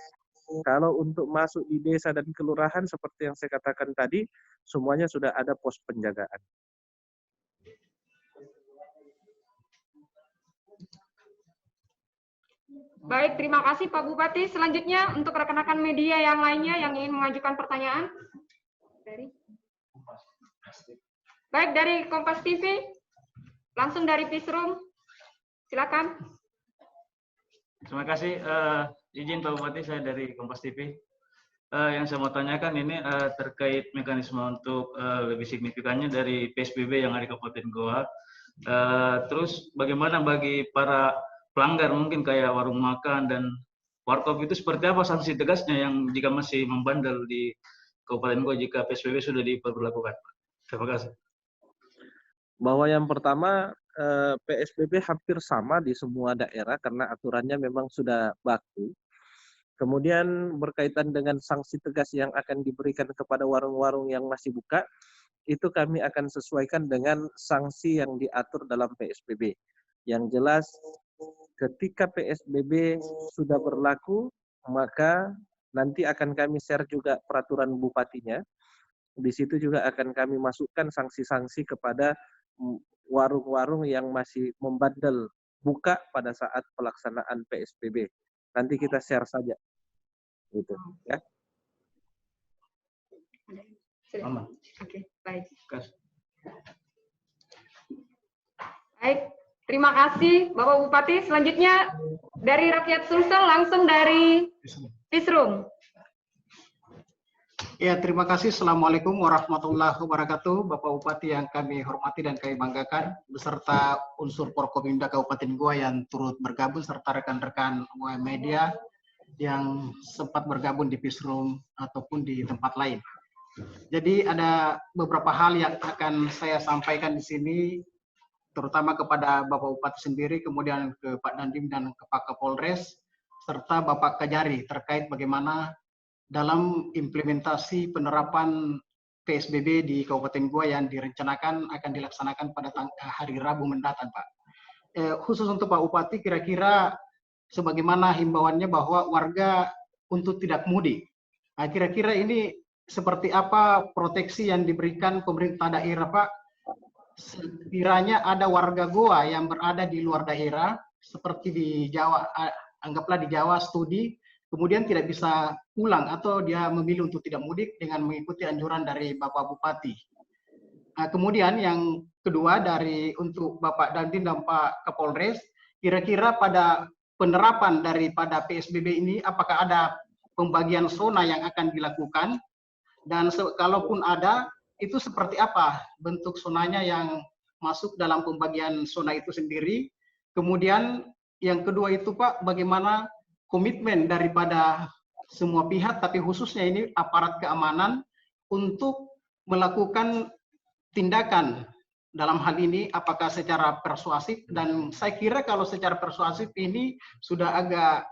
Speaker 2: Kalau untuk masuk di desa dan kelurahan, seperti yang saya katakan tadi, semuanya sudah ada pos penjagaan.
Speaker 1: Baik, terima kasih Pak Bupati. Selanjutnya untuk rekan-rekan media yang lainnya yang ingin mengajukan pertanyaan. Baik, dari Kompas TV, langsung dari Peacroom, silakan.
Speaker 10: Terima kasih. Izin Pak Bupati, saya dari Kompas TV. Yang saya mau tanyakan ini terkait mekanisme untuk lebih signifikannya dari PSBB yang ada di Kabupaten Goa. Terus bagaimana bagi para pelanggar mungkin kayak warung makan dan warkop itu seperti apa sanksi tegasnya yang jika masih membandel di Kabupaten Goa jika PSBB sudah diperlakukan? Terima kasih.
Speaker 2: Bahwa yang pertama PSBB hampir sama di semua daerah karena aturannya memang sudah baku. Kemudian berkaitan dengan sanksi tegas yang akan diberikan kepada warung-warung yang masih buka, itu kami akan sesuaikan dengan sanksi yang diatur dalam PSBB. Yang jelas ketika PSBB sudah berlaku, maka nanti akan kami share juga peraturan bupatinya. Di situ juga akan kami masukkan sanksi-sanksi kepada warung-warung yang masih membandel buka pada saat pelaksanaan PSBB. Nanti kita share saja. Gitu, ya.
Speaker 10: Aman.
Speaker 1: Oke, baik. Baik. Terima kasih Bapak Bupati. Selanjutnya dari rakyat Sulsel langsung dari Peacroom.
Speaker 11: Ya, terima kasih. Assalamualaikum warahmatullahi wabarakatuh. Bapak Bupati yang kami hormati dan kami banggakan, beserta unsur Forkopimda Kabupaten Goa yang turut bergabung, serta rekan-rekan media yang sempat bergabung di Peacroom ataupun di tempat lain. Jadi ada beberapa hal yang akan saya sampaikan di sini, terutama kepada Bapak Bupati sendiri, kemudian ke Pak Dandim dan ke Pak Kapolres, serta Bapak Kajari terkait bagaimana dalam implementasi penerapan PSBB di Kabupaten Goa yang direncanakan akan dilaksanakan pada hari Rabu mendatang, Pak. Khusus untuk Pak Bupati, kira-kira sebagaimana himbauannya bahwa warga untuk tidak mudik. Nah, kira-kira ini seperti apa proteksi yang diberikan pemerintah daerah, Pak? Sekiranya ada warga Goa yang berada di luar daerah, seperti di Jawa, anggaplah di Jawa studi, kemudian tidak bisa pulang atau dia memilih untuk tidak mudik dengan mengikuti anjuran dari Bapak Bupati. Nah, kemudian yang kedua untuk Bapak Dandim dan Pak Kapolres, kira-kira pada penerapan daripada PSBB ini apakah ada pembagian zona yang akan dilakukan, dan kalaupun ada, itu seperti apa bentuk zonanya yang masuk dalam pembagian zona itu sendiri. Kemudian yang kedua itu Pak, bagaimana komitmen daripada semua pihak, tapi khususnya ini aparat keamanan, untuk melakukan tindakan dalam hal ini, apakah secara persuasif, dan saya kira kalau secara persuasif ini sudah agak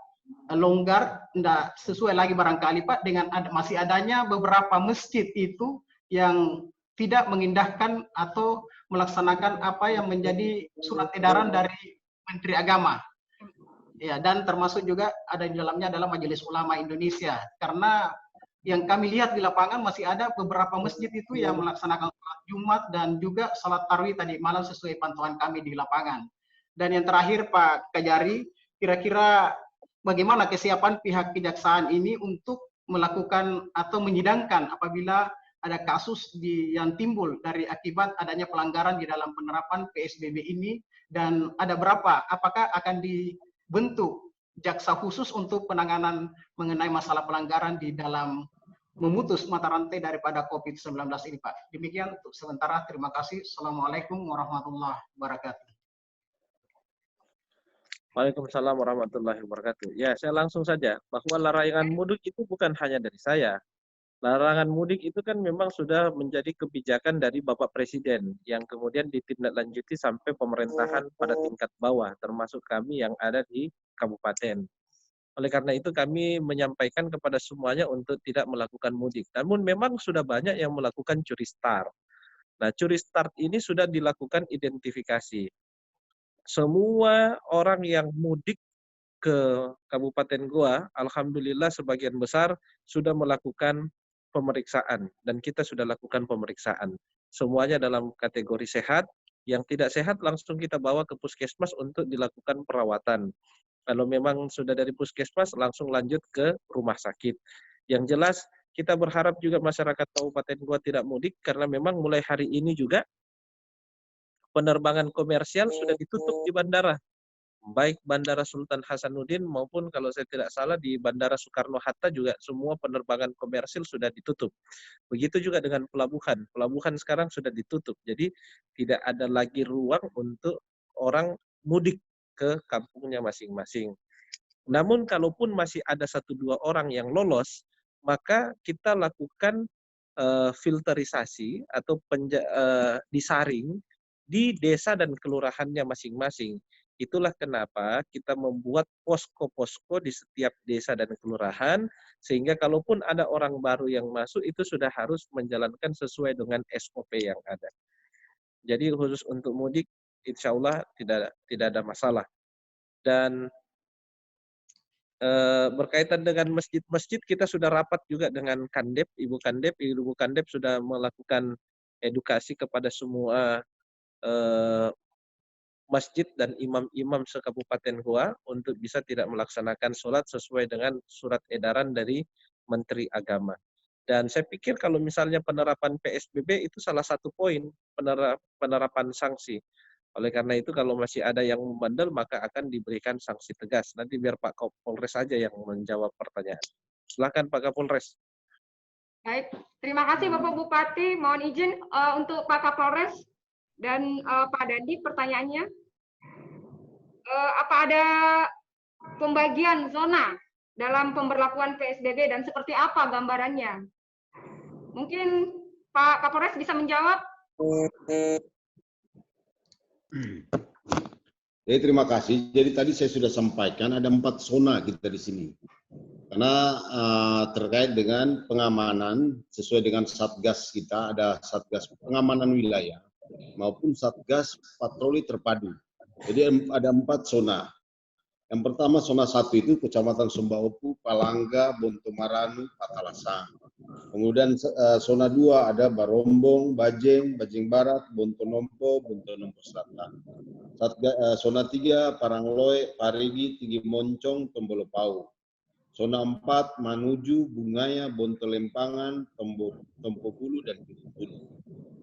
Speaker 11: longgar, tidak sesuai lagi barangkali Pak, dengan masih adanya beberapa masjid itu yang tidak mengindahkan atau melaksanakan apa yang menjadi surat edaran dari Menteri Agama. Ya, dan termasuk juga ada di dalamnya adalah Majelis Ulama Indonesia. Karena yang kami lihat di lapangan masih ada beberapa masjid itu yang melaksanakan sholat Jumat dan juga sholat tarawih tadi malam sesuai pantauan kami di lapangan. Dan yang terakhir Pak Kajari, kira-kira bagaimana kesiapan pihak kejaksaan ini untuk melakukan atau menyidangkan apabila ada kasus yang timbul dari akibat adanya pelanggaran di dalam penerapan PSBB ini, dan ada berapa, apakah akan dibentuk jaksa khusus untuk penanganan mengenai masalah pelanggaran di dalam memutus mata rantai daripada COVID-19 ini Pak. Demikian untuk sementara, terima kasih. Assalamualaikum warahmatullahi wabarakatuh.
Speaker 2: Waalaikumsalam warahmatullahi wabarakatuh. Ya, saya langsung saja bahwa larangan mudik itu bukan hanya dari saya. Larangan mudik itu kan memang sudah menjadi kebijakan dari Bapak Presiden yang kemudian ditindaklanjuti sampai pemerintahan pada tingkat bawah, termasuk kami yang ada di kabupaten. Oleh karena itu kami menyampaikan kepada semuanya untuk tidak melakukan mudik. Namun memang sudah banyak yang melakukan curi start. Nah, curi start ini sudah dilakukan identifikasi. Semua orang yang mudik ke Kabupaten Goa, alhamdulillah sebagian besar sudah melakukan pemeriksaan, dan kita sudah lakukan pemeriksaan. Semuanya dalam kategori sehat, yang tidak sehat langsung kita bawa ke puskesmas untuk dilakukan perawatan. Kalau memang sudah dari puskesmas, langsung lanjut ke rumah sakit. Yang jelas, kita berharap juga masyarakat Kabupaten Goa tidak mudik, karena memang mulai hari ini juga penerbangan komersial sudah ditutup di bandara. Baik Bandara Sultan Hasanuddin maupun kalau saya tidak salah di Bandara Soekarno-Hatta juga semua penerbangan komersil sudah ditutup. Begitu juga dengan pelabuhan. Pelabuhan sekarang sudah ditutup. Jadi tidak ada lagi ruang untuk orang mudik ke kampungnya masing-masing. Namun kalaupun masih ada 1-2 orang yang lolos, maka kita lakukan filterisasi atau disaring di desa dan kelurahannya masing-masing. Itulah kenapa kita membuat posko-posko di setiap desa dan kelurahan, sehingga kalaupun ada orang baru yang masuk, itu sudah harus menjalankan sesuai dengan SOP yang ada. Jadi khusus untuk mudik, insya Allah tidak ada masalah. Dan berkaitan dengan masjid-masjid, kita sudah rapat juga dengan Kandep, Ibu Kandep sudah melakukan edukasi kepada semua masjid dan imam-imam se-Kabupaten Goa untuk bisa tidak melaksanakan sholat sesuai dengan surat edaran dari Menteri Agama. Dan saya pikir kalau misalnya penerapan PSBB itu salah satu poin penerapan sanksi. Oleh karena itu kalau masih ada yang membandel maka akan diberikan sanksi tegas. Nanti biar Pak Kapolres saja yang menjawab pertanyaan. Silakan Pak Kapolres.
Speaker 1: Baik, terima kasih Bapak Bupati. Mohon izin untuk Pak Kapolres dan Pak Dandi pertanyaannya. Apa ada pembagian zona dalam pemberlakuan PSBB dan seperti apa gambarannya? Mungkin Pak Kapolres bisa menjawab.
Speaker 3: Jadi terima kasih. Jadi tadi saya sudah sampaikan ada 4 zona kita di sini. Karena terkait dengan pengamanan sesuai dengan Satgas kita, ada Satgas pengamanan wilayah maupun Satgas patroli terpadu. Jadi ada 4 zona. Yang pertama zona 1 itu Kecamatan Sumbaopu, Palangga, Bontomaranu, Patalasang. Kemudian zona 2 ada Barombong, Bajeng, Bajeng Barat, Bontonompo, Bontonompo Selatan. Zona 3 Parangloe, Parigi, Tinggi Moncong, Tombolopau. Zona 4 Manuju, Bungaya, Bontolempangan, Tompopulu, dan Bulu.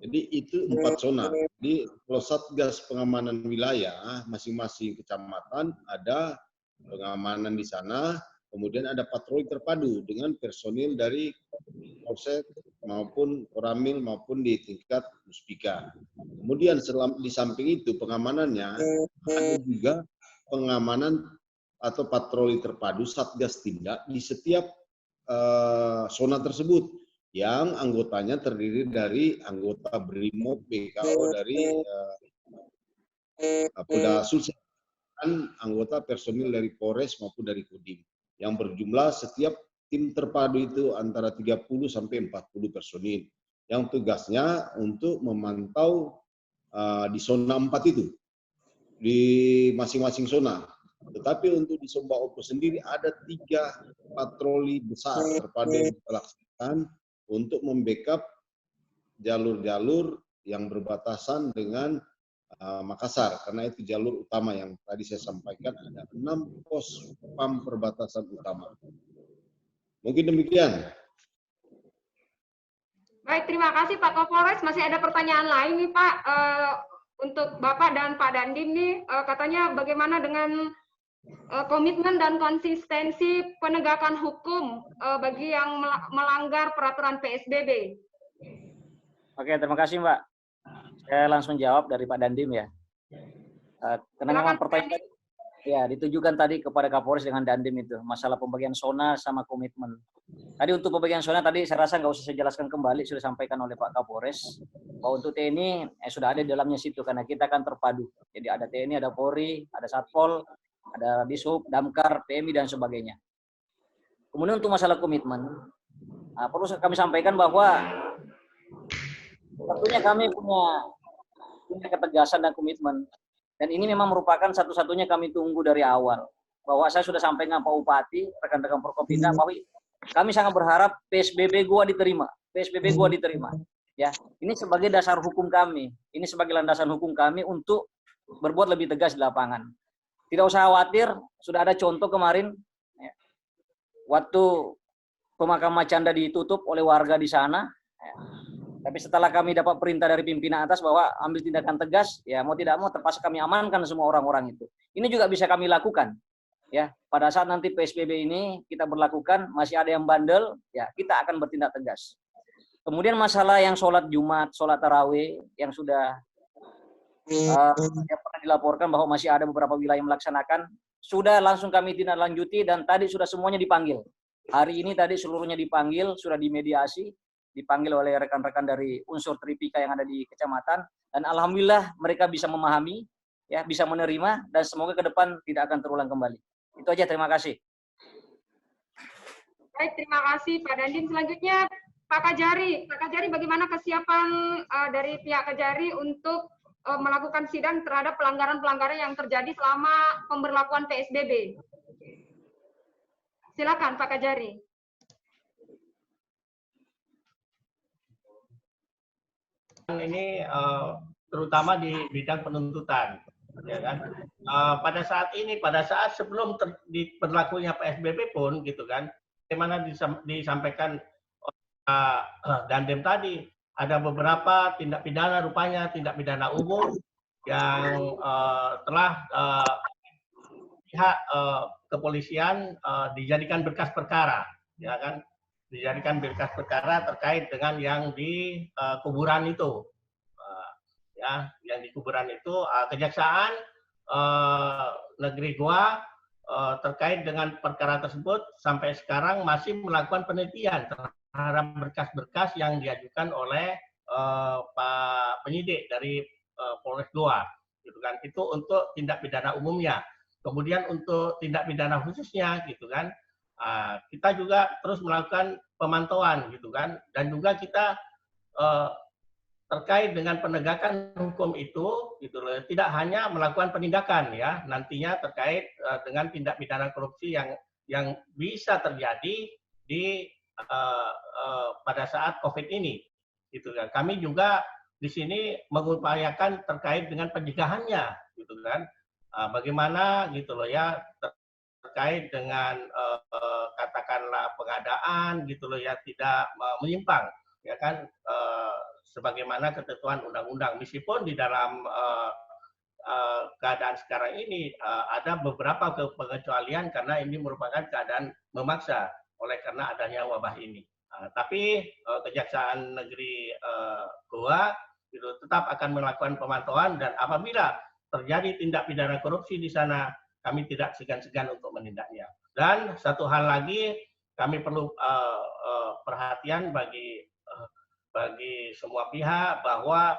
Speaker 3: Jadi itu 4 zona. Jadi kalau Satgas pengamanan wilayah masing-masing kecamatan ada pengamanan di sana, kemudian ada patroli terpadu dengan personil dari Polsek maupun Koramil maupun di tingkat Muspika. Kemudian di samping itu pengamanannya ada juga pengamanan atau patroli terpadu Satgas tindak di setiap zona tersebut yang anggotanya terdiri dari anggota BRIMOB, BKO dari Polda Sulsel, dan anggota personil dari Polres maupun dari Kodim yang berjumlah setiap tim terpadu itu antara 30 sampai 40 personil yang tugasnya untuk memantau di zona 4 itu di masing-masing zona. Tetapi untuk di Sumba Opo sendiri ada 3 patroli besar terpadu yang dilaksanakan untuk membackup jalur-jalur yang berbatasan dengan Makassar, karena itu jalur utama yang tadi saya sampaikan ada 6 pos PAM perbatasan utama. Mungkin demikian.
Speaker 1: Baik, terima kasih Pak Kapolres. Masih ada pertanyaan lain nih Pak, untuk Bapak dan Pak Dandim nih, katanya bagaimana dengan komitmen dan konsistensi penegakan hukum bagi yang melanggar peraturan PSBB.
Speaker 5: Oke, terima kasih Mbak. Saya langsung jawab dari Pak Dandim ya. Karena memang pertanyaan ya ditujukan tadi kepada Kapolres dengan Dandim itu masalah pembagian zona sama komitmen. Tadi untuk pembagian zona tadi saya rasa nggak usah saya jelaskan kembali, sudah disampaikan oleh Pak Kapolres bahwa untuk TNI sudah ada di dalamnya situ karena kita akan terpadu. Jadi ada TNI, ada Polri, ada Satpol, ada Dishub, Damkar, PMI dan sebagainya. Kemudian untuk masalah komitmen, perlu kami sampaikan bahwa tentunya kami punya ketegasan dan komitmen. Dan ini memang merupakan satu-satunya kami tunggu dari awal. Bahwa saya sudah sampaikan Pak Bupati, rekan-rekan Forkopimda, bahwa kami sangat berharap PSBB gua diterima. PSBB gua diterima. Ya, ini sebagai dasar hukum kami. Ini sebagai landasan hukum kami untuk berbuat lebih tegas di lapangan. Tidak usah khawatir, sudah ada contoh kemarin, ya, waktu pemakaman Canda ditutup oleh warga di sana, ya. Tapi setelah kami dapat perintah dari pimpinan atas bahwa ambil tindakan tegas, ya mau tidak mau terpaksa kami amankan semua orang-orang itu. Ini juga bisa kami lakukan. Ya, pada saat nanti PSBB ini kita berlakukan, masih ada yang bandel, ya kita akan bertindak tegas. Kemudian masalah yang sholat Jumat, sholat tarawih yang sudah yang pernah dilaporkan bahwa masih ada beberapa wilayah yang melaksanakan, sudah langsung kami tindak lanjuti dan tadi sudah semuanya dipanggil. Hari ini tadi seluruhnya dipanggil, sudah dimediasi, dipanggil oleh rekan-rekan dari unsur Tripika yang ada di kecamatan, dan alhamdulillah mereka bisa memahami, ya bisa menerima, dan semoga ke depan tidak akan terulang kembali. Itu aja, terima kasih.
Speaker 1: Baik, terima kasih Pak Dandim. Selanjutnya Pak Kajari. Pak Kajari, bagaimana kesiapan dari pihak Kajari untuk melakukan sidang terhadap pelanggaran-pelanggaran yang terjadi selama pemberlakuan PSBB? Silakan Pak Kajari.
Speaker 6: Ini terutama di bidang penuntutan, ya kan. Pada saat sebelum diberlakunya PSBB pun, gitu kan, bagaimana disampaikan Dandim tadi, ada beberapa tindak pidana rupanya tindak pidana umum yang telah pihak kepolisian dijadikan berkas perkara, ya kan. Dijadikan berkas perkara terkait dengan yang di kuburan itu, ya, yang di kuburan itu Kejaksaan Negeri Goa terkait dengan perkara tersebut sampai sekarang masih melakukan penelitian terhadap berkas-berkas yang diajukan oleh Pak penyidik dari Polres Goa, gitu kan. Itu untuk tindak pidana umumnya. Kemudian untuk tindak pidana khususnya, gitu kan. Kita juga terus melakukan pemantauan, gitu kan, dan juga kita terkait dengan penegakan hukum itu, gitu loh, tidak hanya melakukan penindakan, ya, nantinya terkait dengan tindak pidana korupsi yang bisa terjadi di pada saat COVID ini, gitu kan. Kami juga di sini mengupayakan terkait dengan pencegahannya, gitu kan, bagaimana, gitu loh ya, terkait dengan keadaan gitu loh ya, tidak menyimpang ya kan, sebagaimana ketentuan undang-undang. Meskipun di dalam keadaan sekarang ini ada beberapa pengecualian karena ini merupakan keadaan memaksa oleh karena adanya wabah ini. Tapi Kejaksaan Negeri Goa itu tetap akan melakukan pemantauan, dan apabila terjadi tindak pidana korupsi di sana, kami tidak segan-segan untuk menindaknya. Dan satu hal lagi, kami perlu perhatian bagi semua pihak bahwa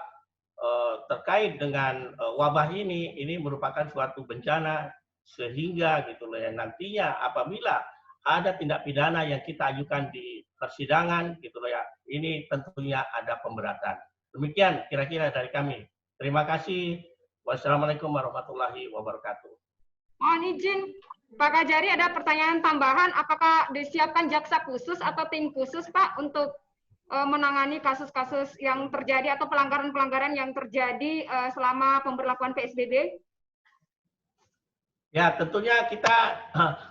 Speaker 6: terkait dengan wabah ini merupakan suatu bencana, sehingga gitu loh ya, nantinya apabila ada tindak pidana yang kita ajukan di persidangan gitu loh ya, ini tentunya ada pemberatan. Demikian kira-kira dari kami. Terima kasih. Wassalamualaikum warahmatullahi wabarakatuh.
Speaker 1: Mohon izin, Pak Kajari, ada pertanyaan tambahan. Apakah disiapkan jaksa khusus atau tim khusus, Pak, untuk menangani kasus-kasus yang terjadi atau pelanggaran-pelanggaran yang terjadi selama pemberlakuan PSBB?
Speaker 6: Ya, tentunya kita,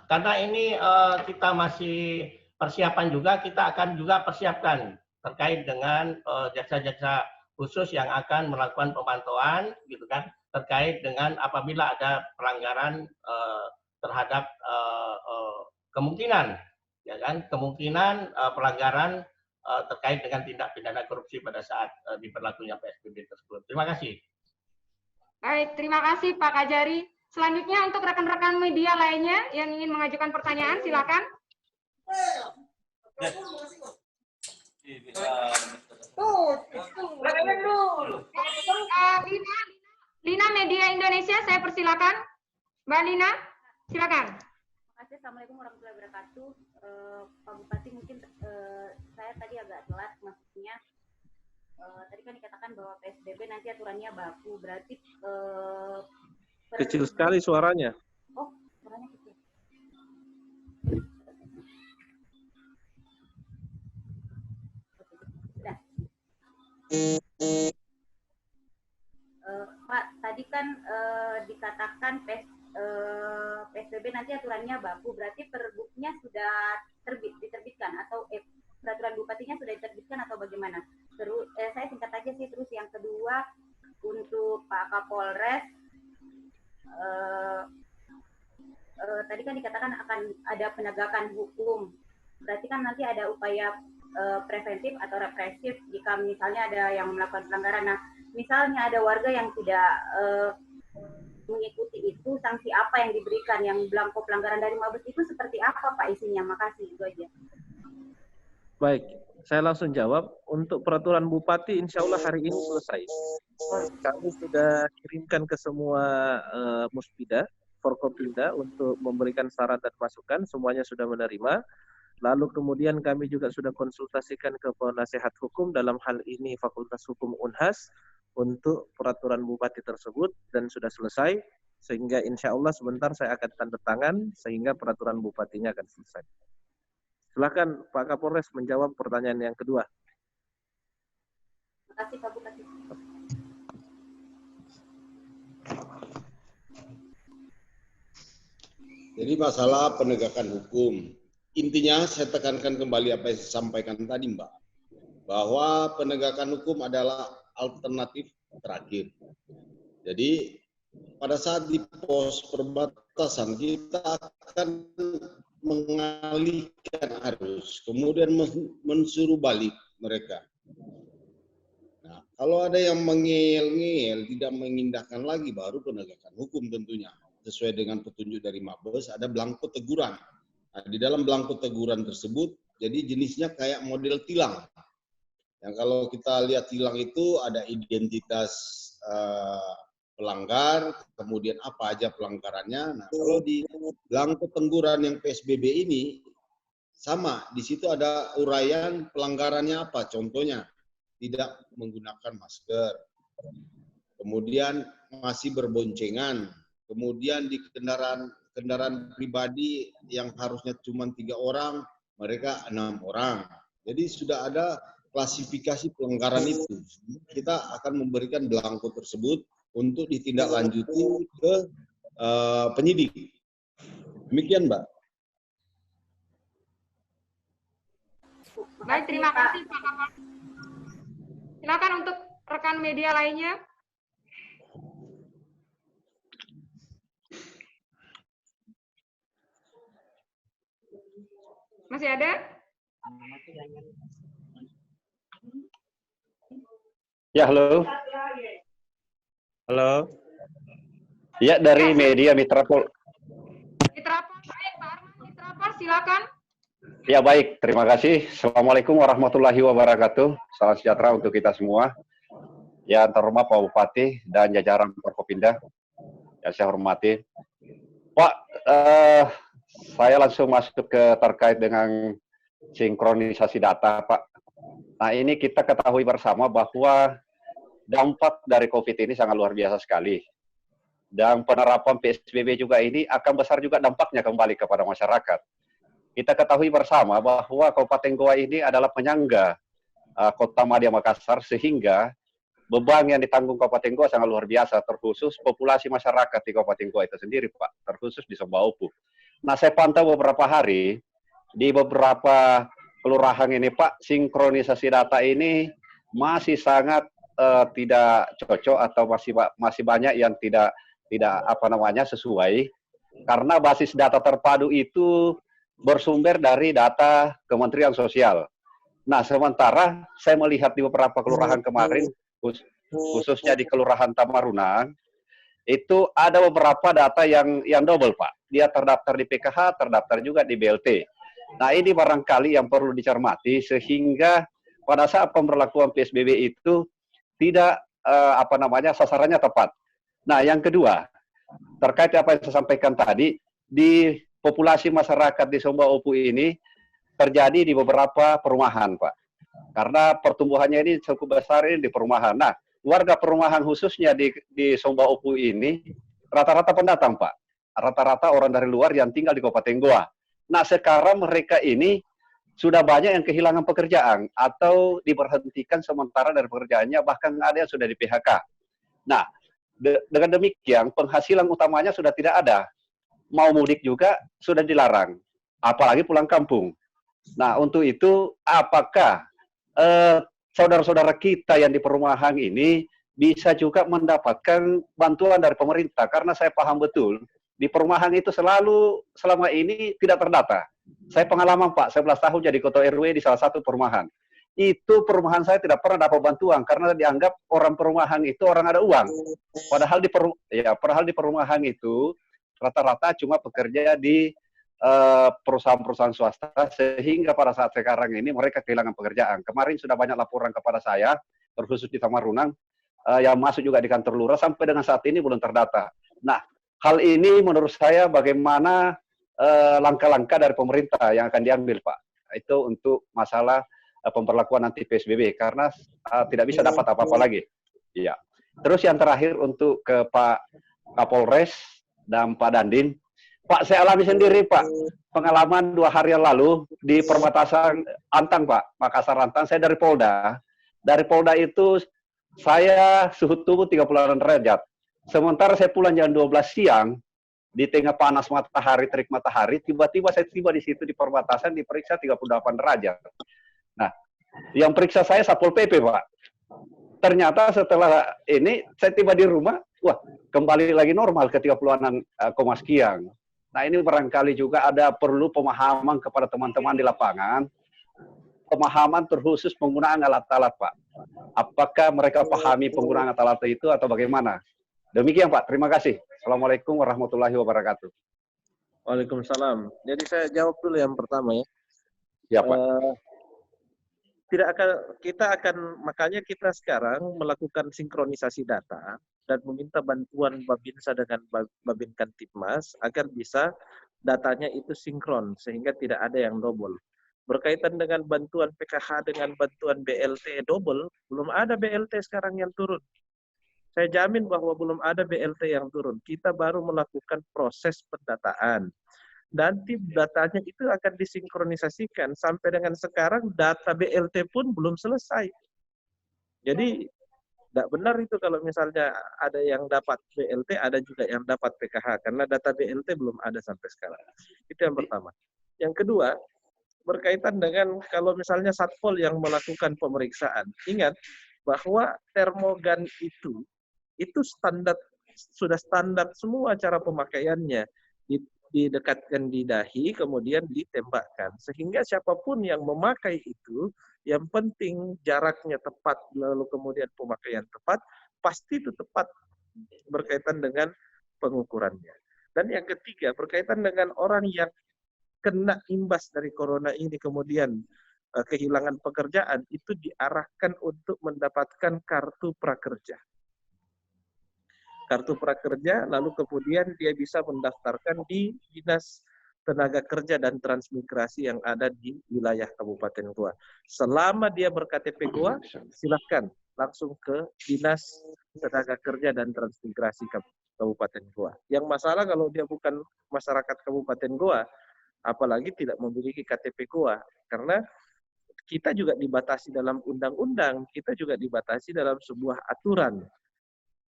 Speaker 6: karena ini kita masih persiapan juga, kita akan juga persiapkan terkait dengan jaksa-jaksa khusus yang akan melakukan pemantauan, gitu kan, terkait dengan apabila ada pelanggaran terhadap kemungkinan, ya kan, kemungkinan pelanggaran terkait dengan tindak pidana korupsi pada saat diberlakunya PSBB tersebut. Terima kasih.
Speaker 1: Baik, terima kasih Pak Kajari. Selanjutnya untuk rekan-rekan media lainnya yang ingin mengajukan pertanyaan, silakan. Lina Media Indonesia, saya persilakan. Mbak Lina, silakan.
Speaker 12: Terima kasih. Assalamualaikum warahmatullahi wabarakatuh. Pak Bupati, mungkin saya tadi agak telat maksudnya. Tadi kan dikatakan bahwa PSBB nanti aturannya baku, berarti
Speaker 2: kecil sekali suaranya.
Speaker 12: Oh, suaranya kecil. Sudah. Pak, tadi kan dikatakan PSBB nanti aturannya baku, berarti perbuknya sudah diterbitkan atau peraturan bupatinya sudah diterbitkan atau bagaimana? Terus saya singkat aja sih. Terus yang kedua, untuk Pak Kapolres, tadi kan dikatakan akan ada penegakan hukum, berarti kan nanti ada upaya preventif atau represif jika misalnya ada yang melakukan pelanggaran. Nah, misalnya ada warga yang tidak mengikuti itu, sanksi apa yang diberikan? Yang belangko pelanggaran dari Mabes itu seperti apa Pak isinya? Makasih, itu aja.
Speaker 2: Baik, saya langsung jawab. Untuk peraturan Bupati, insya Allah hari ini selesai. Kami sudah kirimkan ke semua Muspida, Forkopimda untuk memberikan saran dan masukan. Semuanya sudah menerima. Lalu kemudian kami juga sudah konsultasikan ke penasehat hukum, dalam hal ini Fakultas Hukum Unhas, untuk peraturan Bupati tersebut, dan sudah selesai. Sehingga insya Allah sebentar saya akan tanda tangan sehingga peraturan Bupatinya akan selesai. Silakan Pak Kapolres menjawab pertanyaan yang kedua.
Speaker 12: Terima kasih Pak Bupati.
Speaker 3: Jadi masalah penegakan hukum, intinya saya tekankan kembali apa yang saya sampaikan tadi Mbak, bahwa penegakan hukum adalah alternatif terakhir. Jadi pada saat di pos perbatasan kita akan mengalihkan arus, kemudian mensuruh balik mereka. Nah, kalau ada yang mengel-ngel, tidak mengindahkan lagi, baru penegakan hukum tentunya. Sesuai dengan petunjuk dari Mabes, ada belangko teguran. Nah, di dalam belangko teguran tersebut, jadi jenisnya kayak model tilang. Yang kalau kita lihat tilang itu ada identitas pelanggar, kemudian apa aja pelanggarannya. Nah, kalau di belangko teguran yang PSBB ini, sama, di situ ada uraian pelanggarannya apa. Contohnya, tidak menggunakan masker, kemudian masih berboncengan, kemudian di kendaraan pribadi yang harusnya cuma 3 orang, mereka 6 orang. Jadi sudah ada klasifikasi pelanggaran itu. Kita akan memberikan belangko tersebut untuk ditindaklanjuti ke penyidik. Demikian, Mbak.
Speaker 1: Baik, terima kasih Pak Kapolres. Silakan untuk rekan media lainnya. Masih ada?
Speaker 13: Ya, halo.
Speaker 2: Halo.
Speaker 13: Ya, dari media Mitrapol.
Speaker 1: Mitrapol, baik Pak Arman, Mitrapol, silakan.
Speaker 13: Ya, baik. Terima kasih. Assalamualaikum warahmatullahi wabarakatuh. Salam sejahtera untuk kita semua. Yang terhormat Pak Bupati dan jajaran Forkopimda yang saya hormati. Pak, saya langsung masuk ke terkait dengan sinkronisasi data, Pak. Nah, ini kita ketahui bersama bahwa dampak dari COVID ini sangat luar biasa sekali. Dan penerapan PSBB juga ini akan besar juga dampaknya kembali kepada masyarakat. Kita ketahui bersama bahwa Kabupaten Goa ini adalah penyangga Kota Madya Makassar, sehingga beban yang ditanggung Kabupaten Goa sangat luar biasa, terkhusus populasi masyarakat di Kabupaten Goa itu sendiri, Pak, terkhusus di Sombaupu. Nah, saya pantau beberapa hari, di beberapa kelurahan ini, Pak, sinkronisasi data ini masih sangat tidak cocok atau masih banyak yang tidak sesuai, karena basis data terpadu itu bersumber dari data Kementerian Sosial. Nah, sementara saya melihat di beberapa kelurahan kemarin, khususnya di Kelurahan Tamarunang, itu ada beberapa data yang double, Pak. Dia terdaftar di PKH, terdaftar juga di BLT. Nah, ini barangkali yang perlu dicermati, sehingga pada saat pemberlakuan PSBB itu tidak sasarannya tepat. Nah, yang kedua, terkait apa yang saya sampaikan tadi, di populasi masyarakat di Sombaupu ini terjadi di beberapa perumahan, Pak. Karena pertumbuhannya ini cukup besar ini di perumahan. Nah, warga perumahan khususnya di Sombaupu ini rata-rata pendatang, Pak. Rata-rata orang dari luar yang tinggal di Kabupaten Goa. Nah, sekarang mereka ini sudah banyak yang kehilangan pekerjaan atau diberhentikan sementara dari pekerjaannya, bahkan ada yang sudah di PHK. Nah, dengan demikian penghasilan utamanya sudah tidak ada. Mau mudik juga sudah dilarang, apalagi pulang kampung. Nah, untuk itu apakah saudara-saudara kita yang di perumahan ini bisa juga mendapatkan bantuan dari pemerintah? Karena saya paham betul, di perumahan itu selama ini tidak terdata. Saya pengalaman, Pak, 11 tahun jadi ketua RW di salah satu perumahan. Itu perumahan saya tidak pernah dapat bantuan karena dianggap orang perumahan itu orang ada uang. Padahal di perumahan itu rata-rata cuma bekerja di perusahaan-perusahaan swasta, sehingga pada saat sekarang ini mereka kehilangan pekerjaan. Kemarin sudah banyak laporan kepada saya, terkhusus di Tamarunang, yang masuk juga di kantor lurah, sampai dengan saat ini belum terdata. Nah, hal ini menurut saya bagaimana langkah-langkah dari pemerintah yang akan diambil, Pak? Itu untuk masalah pemberlakuan nanti PSBB, karena tidak bisa dapat apa-apa lagi. Iya. Terus yang terakhir untuk ke Pak Kapolres dan Pak Dandim. Pak, saya alami sendiri, Pak, pengalaman 2 hari yang lalu di perbatasan Antang, Pak, Makassar Antang. Saya dari Polda. Dari Polda itu saya suhu tubuh 36 derajat. Sementara saya pulang jam 12 siang, di tengah panas matahari, terik matahari, tiba-tiba saya tiba di situ di perbatasan diperiksa 38 derajat. Nah, yang periksa saya Satpol PP, Pak. Ternyata setelah ini saya tiba di rumah, wah, kembali lagi normal ke 36 sekian. Nah, ini barangkali juga ada perlu pemahaman kepada teman-teman di lapangan, pemahaman terkhusus penggunaan alat-alat, Pak. Apakah mereka pahami penggunaan alat-alat itu atau bagaimana? Demikian, Pak. Terima kasih. Assalamualaikum warahmatullahi wabarakatuh.
Speaker 2: Waalaikumsalam. Jadi saya jawab dulu yang pertama ya.
Speaker 13: Ya, Pak.
Speaker 2: Makanya kita sekarang melakukan sinkronisasi data dan meminta bantuan Babinsa dengan Babin Kantipmas agar bisa datanya itu sinkron sehingga tidak ada yang double. Berkaitan dengan bantuan PKH dengan bantuan BLT double, belum ada BLT sekarang yang turun. Saya jamin bahwa belum ada BLT yang turun. Kita baru melakukan proses pendataan. Nanti datanya itu akan disinkronisasikan. Sampai dengan sekarang data BLT pun belum selesai. Jadi tidak benar itu kalau misalnya ada yang dapat BLT, ada juga yang dapat PKH. Karena data BLT belum ada sampai sekarang. Itu yang pertama. Yang kedua, berkaitan dengan kalau misalnya Satpol yang melakukan pemeriksaan. Ingat bahwa termogan itu standar, sudah standar semua cara pemakaiannya. Didekatkan di dahi, kemudian ditembakkan. Sehingga siapapun yang memakai itu, yang penting jaraknya tepat, lalu kemudian pemakaian tepat, pasti itu tepat berkaitan dengan pengukurannya. Dan yang ketiga, berkaitan dengan orang yang kena imbas dari corona ini, kemudian kehilangan pekerjaan, itu diarahkan untuk mendapatkan kartu prakerja. Kartu prakerja, lalu kemudian dia bisa mendaftarkan di Dinas Tenaga Kerja dan Transmigrasi yang ada di wilayah Kabupaten Goa. Selama dia berKTP Goa, silahkan langsung ke Dinas Tenaga Kerja dan Transmigrasi Kabupaten Goa. Yang masalah kalau dia bukan masyarakat Kabupaten Goa, apalagi tidak memiliki KTP Goa, karena kita juga dibatasi dalam undang-undang, kita juga dibatasi dalam sebuah aturan.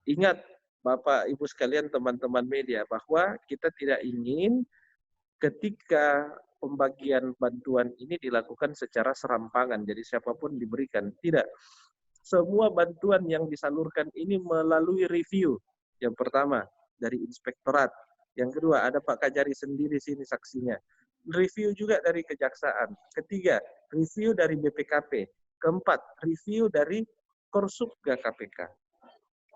Speaker 2: Ingat, Bapak, Ibu sekalian, teman-teman media, bahwa kita tidak ingin ketika pembagian bantuan ini dilakukan secara serampangan, jadi siapapun diberikan. Tidak. Semua bantuan yang disalurkan ini melalui review. Yang pertama, dari inspektorat. Yang kedua, ada Pak Kajari sendiri sini saksinya. Review juga dari kejaksaan. Ketiga, review dari BPKP. Keempat, review dari Korsubga KPK.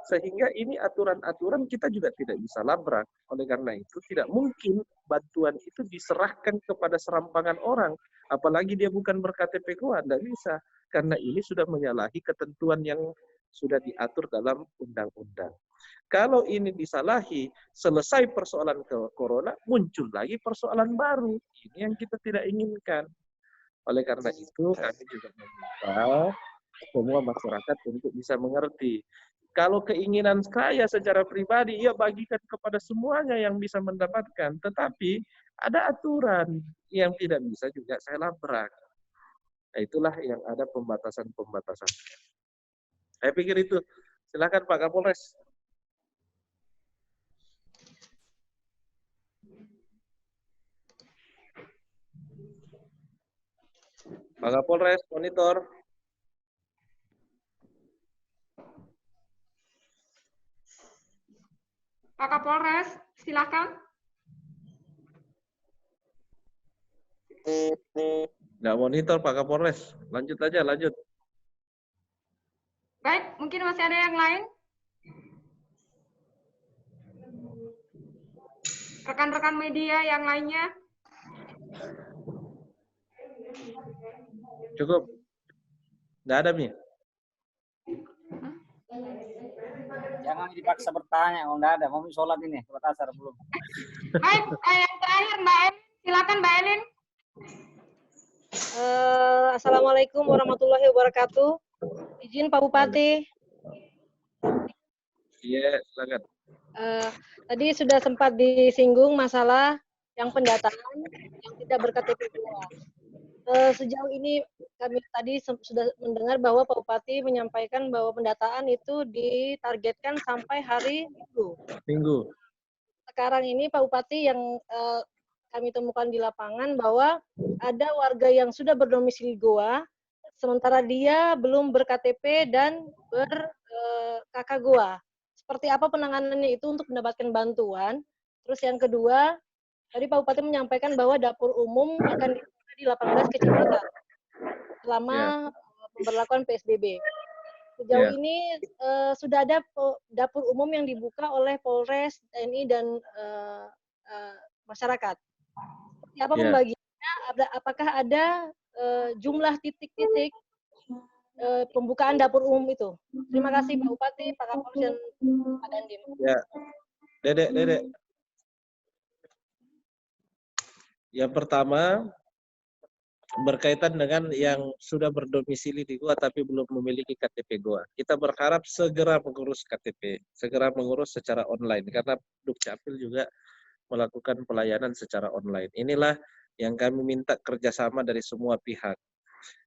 Speaker 2: Sehingga ini aturan-aturan kita juga tidak bisa labrak. Oleh karena itu, tidak mungkin bantuan itu diserahkan kepada serampangan orang. Apalagi dia bukan berKTP Goa, tidak bisa. Karena ini sudah menyalahi ketentuan yang sudah diatur dalam undang-undang. Kalau ini disalahi, selesai persoalan corona, muncul lagi persoalan baru. Ini yang kita tidak inginkan. Oleh karena itu, kami juga meminta semua masyarakat untuk bisa mengerti. Kalau keinginan saya secara pribadi, ya bagikan kepada semuanya yang bisa mendapatkan. Tetapi ada aturan yang tidak bisa juga saya labrak. Nah, itulah yang ada pembatasan-pembatasan. Saya pikir itu. Silakan Pak Kapolres. Pak Kapolres, monitor.
Speaker 1: Pak Kapolres, silakan.
Speaker 2: Nggak monitor Pak Kapolres. Lanjut aja, lanjut.
Speaker 1: Baik, mungkin masih ada yang lain? Rekan-rekan media yang lainnya?
Speaker 2: Cukup. Nggak ada, Mi.
Speaker 5: Jangan dipaksa bertanya, kalau nggak ada. Mau sholat ini, sholat asar belum.
Speaker 1: Baik, yang terakhir Mbak Elin. Silakan Mbak Elin.
Speaker 14: Assalamualaikum warahmatullahi wabarakatuh. Izin Pak Bupati.
Speaker 2: Iya, silakan.
Speaker 14: Tadi sudah sempat disinggung masalah yang pendataan yang tidak berKTP Goa. Sejauh ini kami tadi sudah mendengar bahwa Pak Bupati menyampaikan bahwa pendataan itu ditargetkan sampai hari
Speaker 2: Minggu.
Speaker 14: Sekarang ini Pak Bupati yang kami temukan di lapangan bahwa ada warga yang sudah berdomisili Goa, sementara dia belum berKTP dan ber-KK Goa. Seperti apa penanganannya itu untuk mendapatkan bantuan? Terus yang kedua, tadi Pak Bupati menyampaikan bahwa dapur umum akan dibuka di 18 kecamatan selama pemberlakuan PSBB. Sejauh ini sudah ada dapur umum yang dibuka oleh Polres, TNI, dan masyarakat. Seperti apa pembagiannya? Apakah ada jumlah titik-titik pembukaan dapur umum itu? Terima kasih Pak Bupati, Pak Kapolres, dan Pak Dandim.
Speaker 2: Ya, Dedek. Yang pertama, berkaitan dengan yang sudah berdomisili di Goa tapi belum memiliki KTP Goa. Kita berharap segera mengurus KTP, segera mengurus secara online, karena Dukcapil juga melakukan pelayanan secara online. Inilah yang kami minta kerjasama dari semua pihak.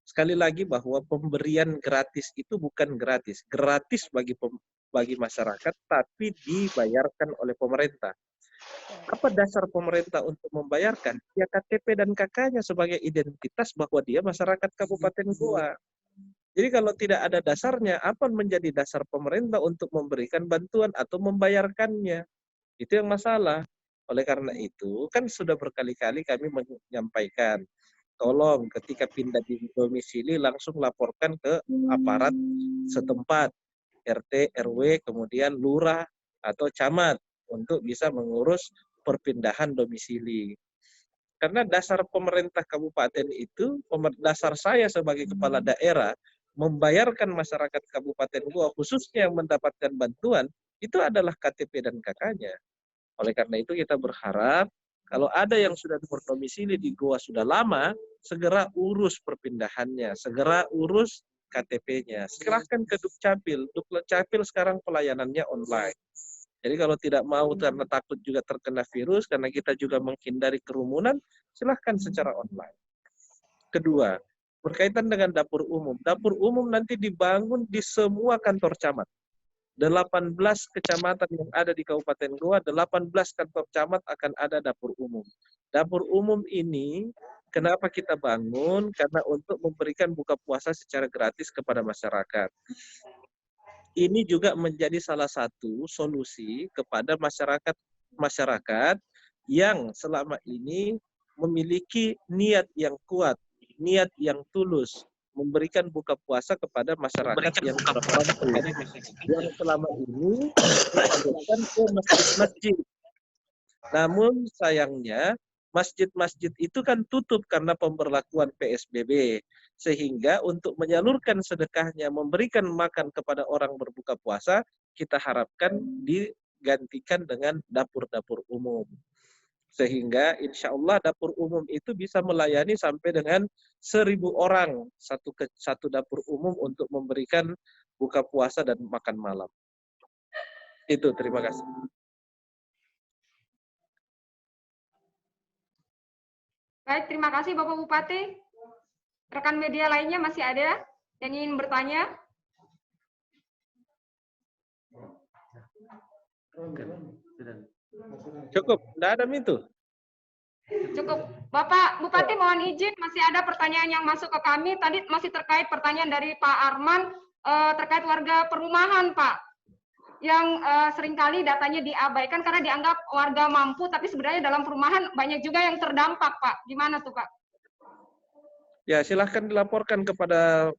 Speaker 2: Sekali lagi bahwa pemberian gratis itu bukan gratis. Gratis bagi masyarakat, tapi dibayarkan oleh pemerintah. Apa dasar pemerintah untuk membayarkan? Ya KTP dan KK-nya sebagai identitas bahwa dia masyarakat Kabupaten Goa. Jadi kalau tidak ada dasarnya, apa menjadi dasar pemerintah untuk memberikan bantuan atau membayarkannya? Itu yang masalah. Oleh karena itu, kan sudah berkali-kali kami menyampaikan, tolong ketika pindah di domisili langsung laporkan ke aparat setempat, RT, RW, kemudian lurah atau camat untuk bisa mengurus perpindahan domisili. Karena dasar pemerintah kabupaten itu, dasar saya sebagai kepala daerah, membayarkan masyarakat Kabupaten Goa, khususnya yang mendapatkan bantuan, itu adalah KTP dan KK-nya. Oleh karena itu kita berharap, kalau ada yang sudah berdomisili di Goa sudah lama, segera urus perpindahannya, segera urus KTP-nya. Silahkan ke Dukcapil. Dukcapil sekarang pelayanannya online. Jadi kalau tidak mau karena takut juga terkena virus, karena kita juga menghindari kerumunan, silahkan secara online. Kedua, berkaitan dengan dapur umum. Dapur umum nanti dibangun di semua kantor camat. 18 kecamatan yang ada di Kabupaten Goa, 18 kantor camat akan ada dapur umum. Dapur umum ini, kenapa kita bangun? Karena untuk memberikan buka puasa secara gratis kepada masyarakat. Ini juga menjadi salah satu solusi kepada masyarakat yang selama ini memiliki niat yang kuat, niat yang tulus, memberikan buka puasa kepada masyarakat yang terpampu, yang selama ini dialihkan ke masjid-masjid. Namun sayangnya masjid-masjid itu kan tutup karena pemberlakuan PSBB. Sehingga untuk menyalurkan sedekahnya, memberikan makan kepada orang berbuka puasa, kita harapkan digantikan dengan dapur-dapur umum. Sehingga insya Allah dapur umum itu bisa melayani sampai dengan 1.000 orang satu dapur umum untuk memberikan buka puasa dan makan malam. Itu, terima kasih.
Speaker 1: Baik, terima kasih Bapak Bupati. Rekan media lainnya masih ada yang ingin bertanya?
Speaker 2: Cukup, tidak ada itu.
Speaker 1: Cukup. Bapak Bupati mohon izin, masih ada pertanyaan yang masuk ke kami. Tadi masih terkait pertanyaan dari Pak Arman terkait warga perumahan, Pak. Yang seringkali datanya diabaikan karena dianggap warga mampu, tapi sebenarnya dalam perumahan banyak juga yang terdampak, Pak. Gimana tuh, Pak?
Speaker 2: Ya, silahkan dilaporkan kepada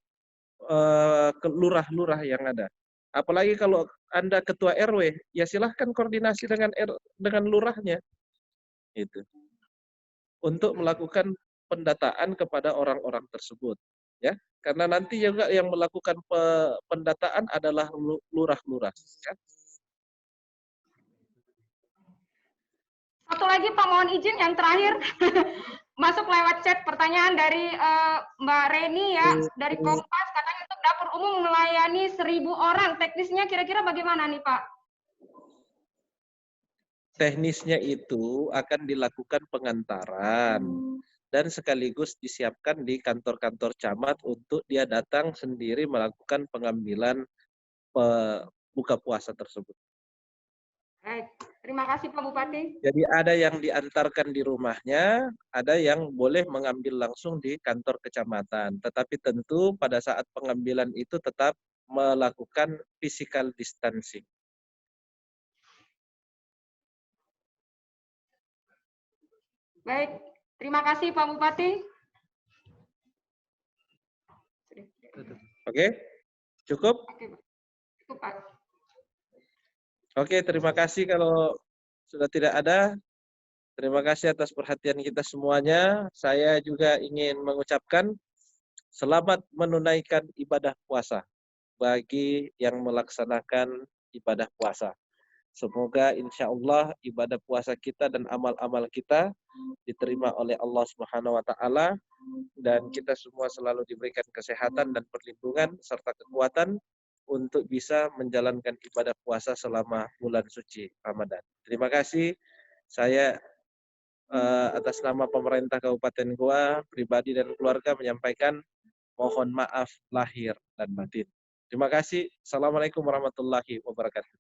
Speaker 2: lurah-lurah yang ada. Apalagi kalau Anda ketua RW, ya silahkan koordinasi dengan lurahnya. Itu. Untuk melakukan pendataan kepada orang-orang tersebut. Ya, karena nanti juga yang melakukan pendataan adalah lurah-lurah. Ya.
Speaker 1: Satu lagi Pak, mohon izin yang terakhir. Masuk lewat chat pertanyaan dari Mbak Reni ya, dari Kompas, katanya untuk dapur umum melayani 1.000 orang. Teknisnya kira-kira bagaimana nih Pak?
Speaker 2: Teknisnya itu akan dilakukan pengantaran dan sekaligus disiapkan di kantor-kantor camat untuk dia datang sendiri melakukan pengambilan buka puasa tersebut.
Speaker 1: Baik, terima kasih Pak Bupati.
Speaker 2: Jadi ada yang diantarkan di rumahnya, ada yang boleh mengambil langsung di kantor kecamatan. Tetapi tentu pada saat pengambilan itu tetap melakukan physical distancing.
Speaker 1: Baik, terima kasih Pak Bupati.
Speaker 2: Oke, cukup?
Speaker 1: Cukup Pak.
Speaker 2: Oke, terima kasih kalau sudah tidak ada. Terima kasih atas perhatian kita semuanya. Saya juga ingin mengucapkan selamat menunaikan ibadah puasa bagi yang melaksanakan ibadah puasa. Semoga insya Allah ibadah puasa kita dan amal-amal kita diterima oleh Allah Subhanahu wa Ta'ala, dan kita semua selalu diberikan kesehatan dan perlindungan serta kekuatan untuk bisa menjalankan ibadah puasa selama bulan suci Ramadan. Terima kasih. Saya atas nama pemerintah Kabupaten Goa, pribadi dan keluarga menyampaikan mohon maaf lahir dan batin. Terima kasih. Assalamualaikum warahmatullahi wabarakatuh.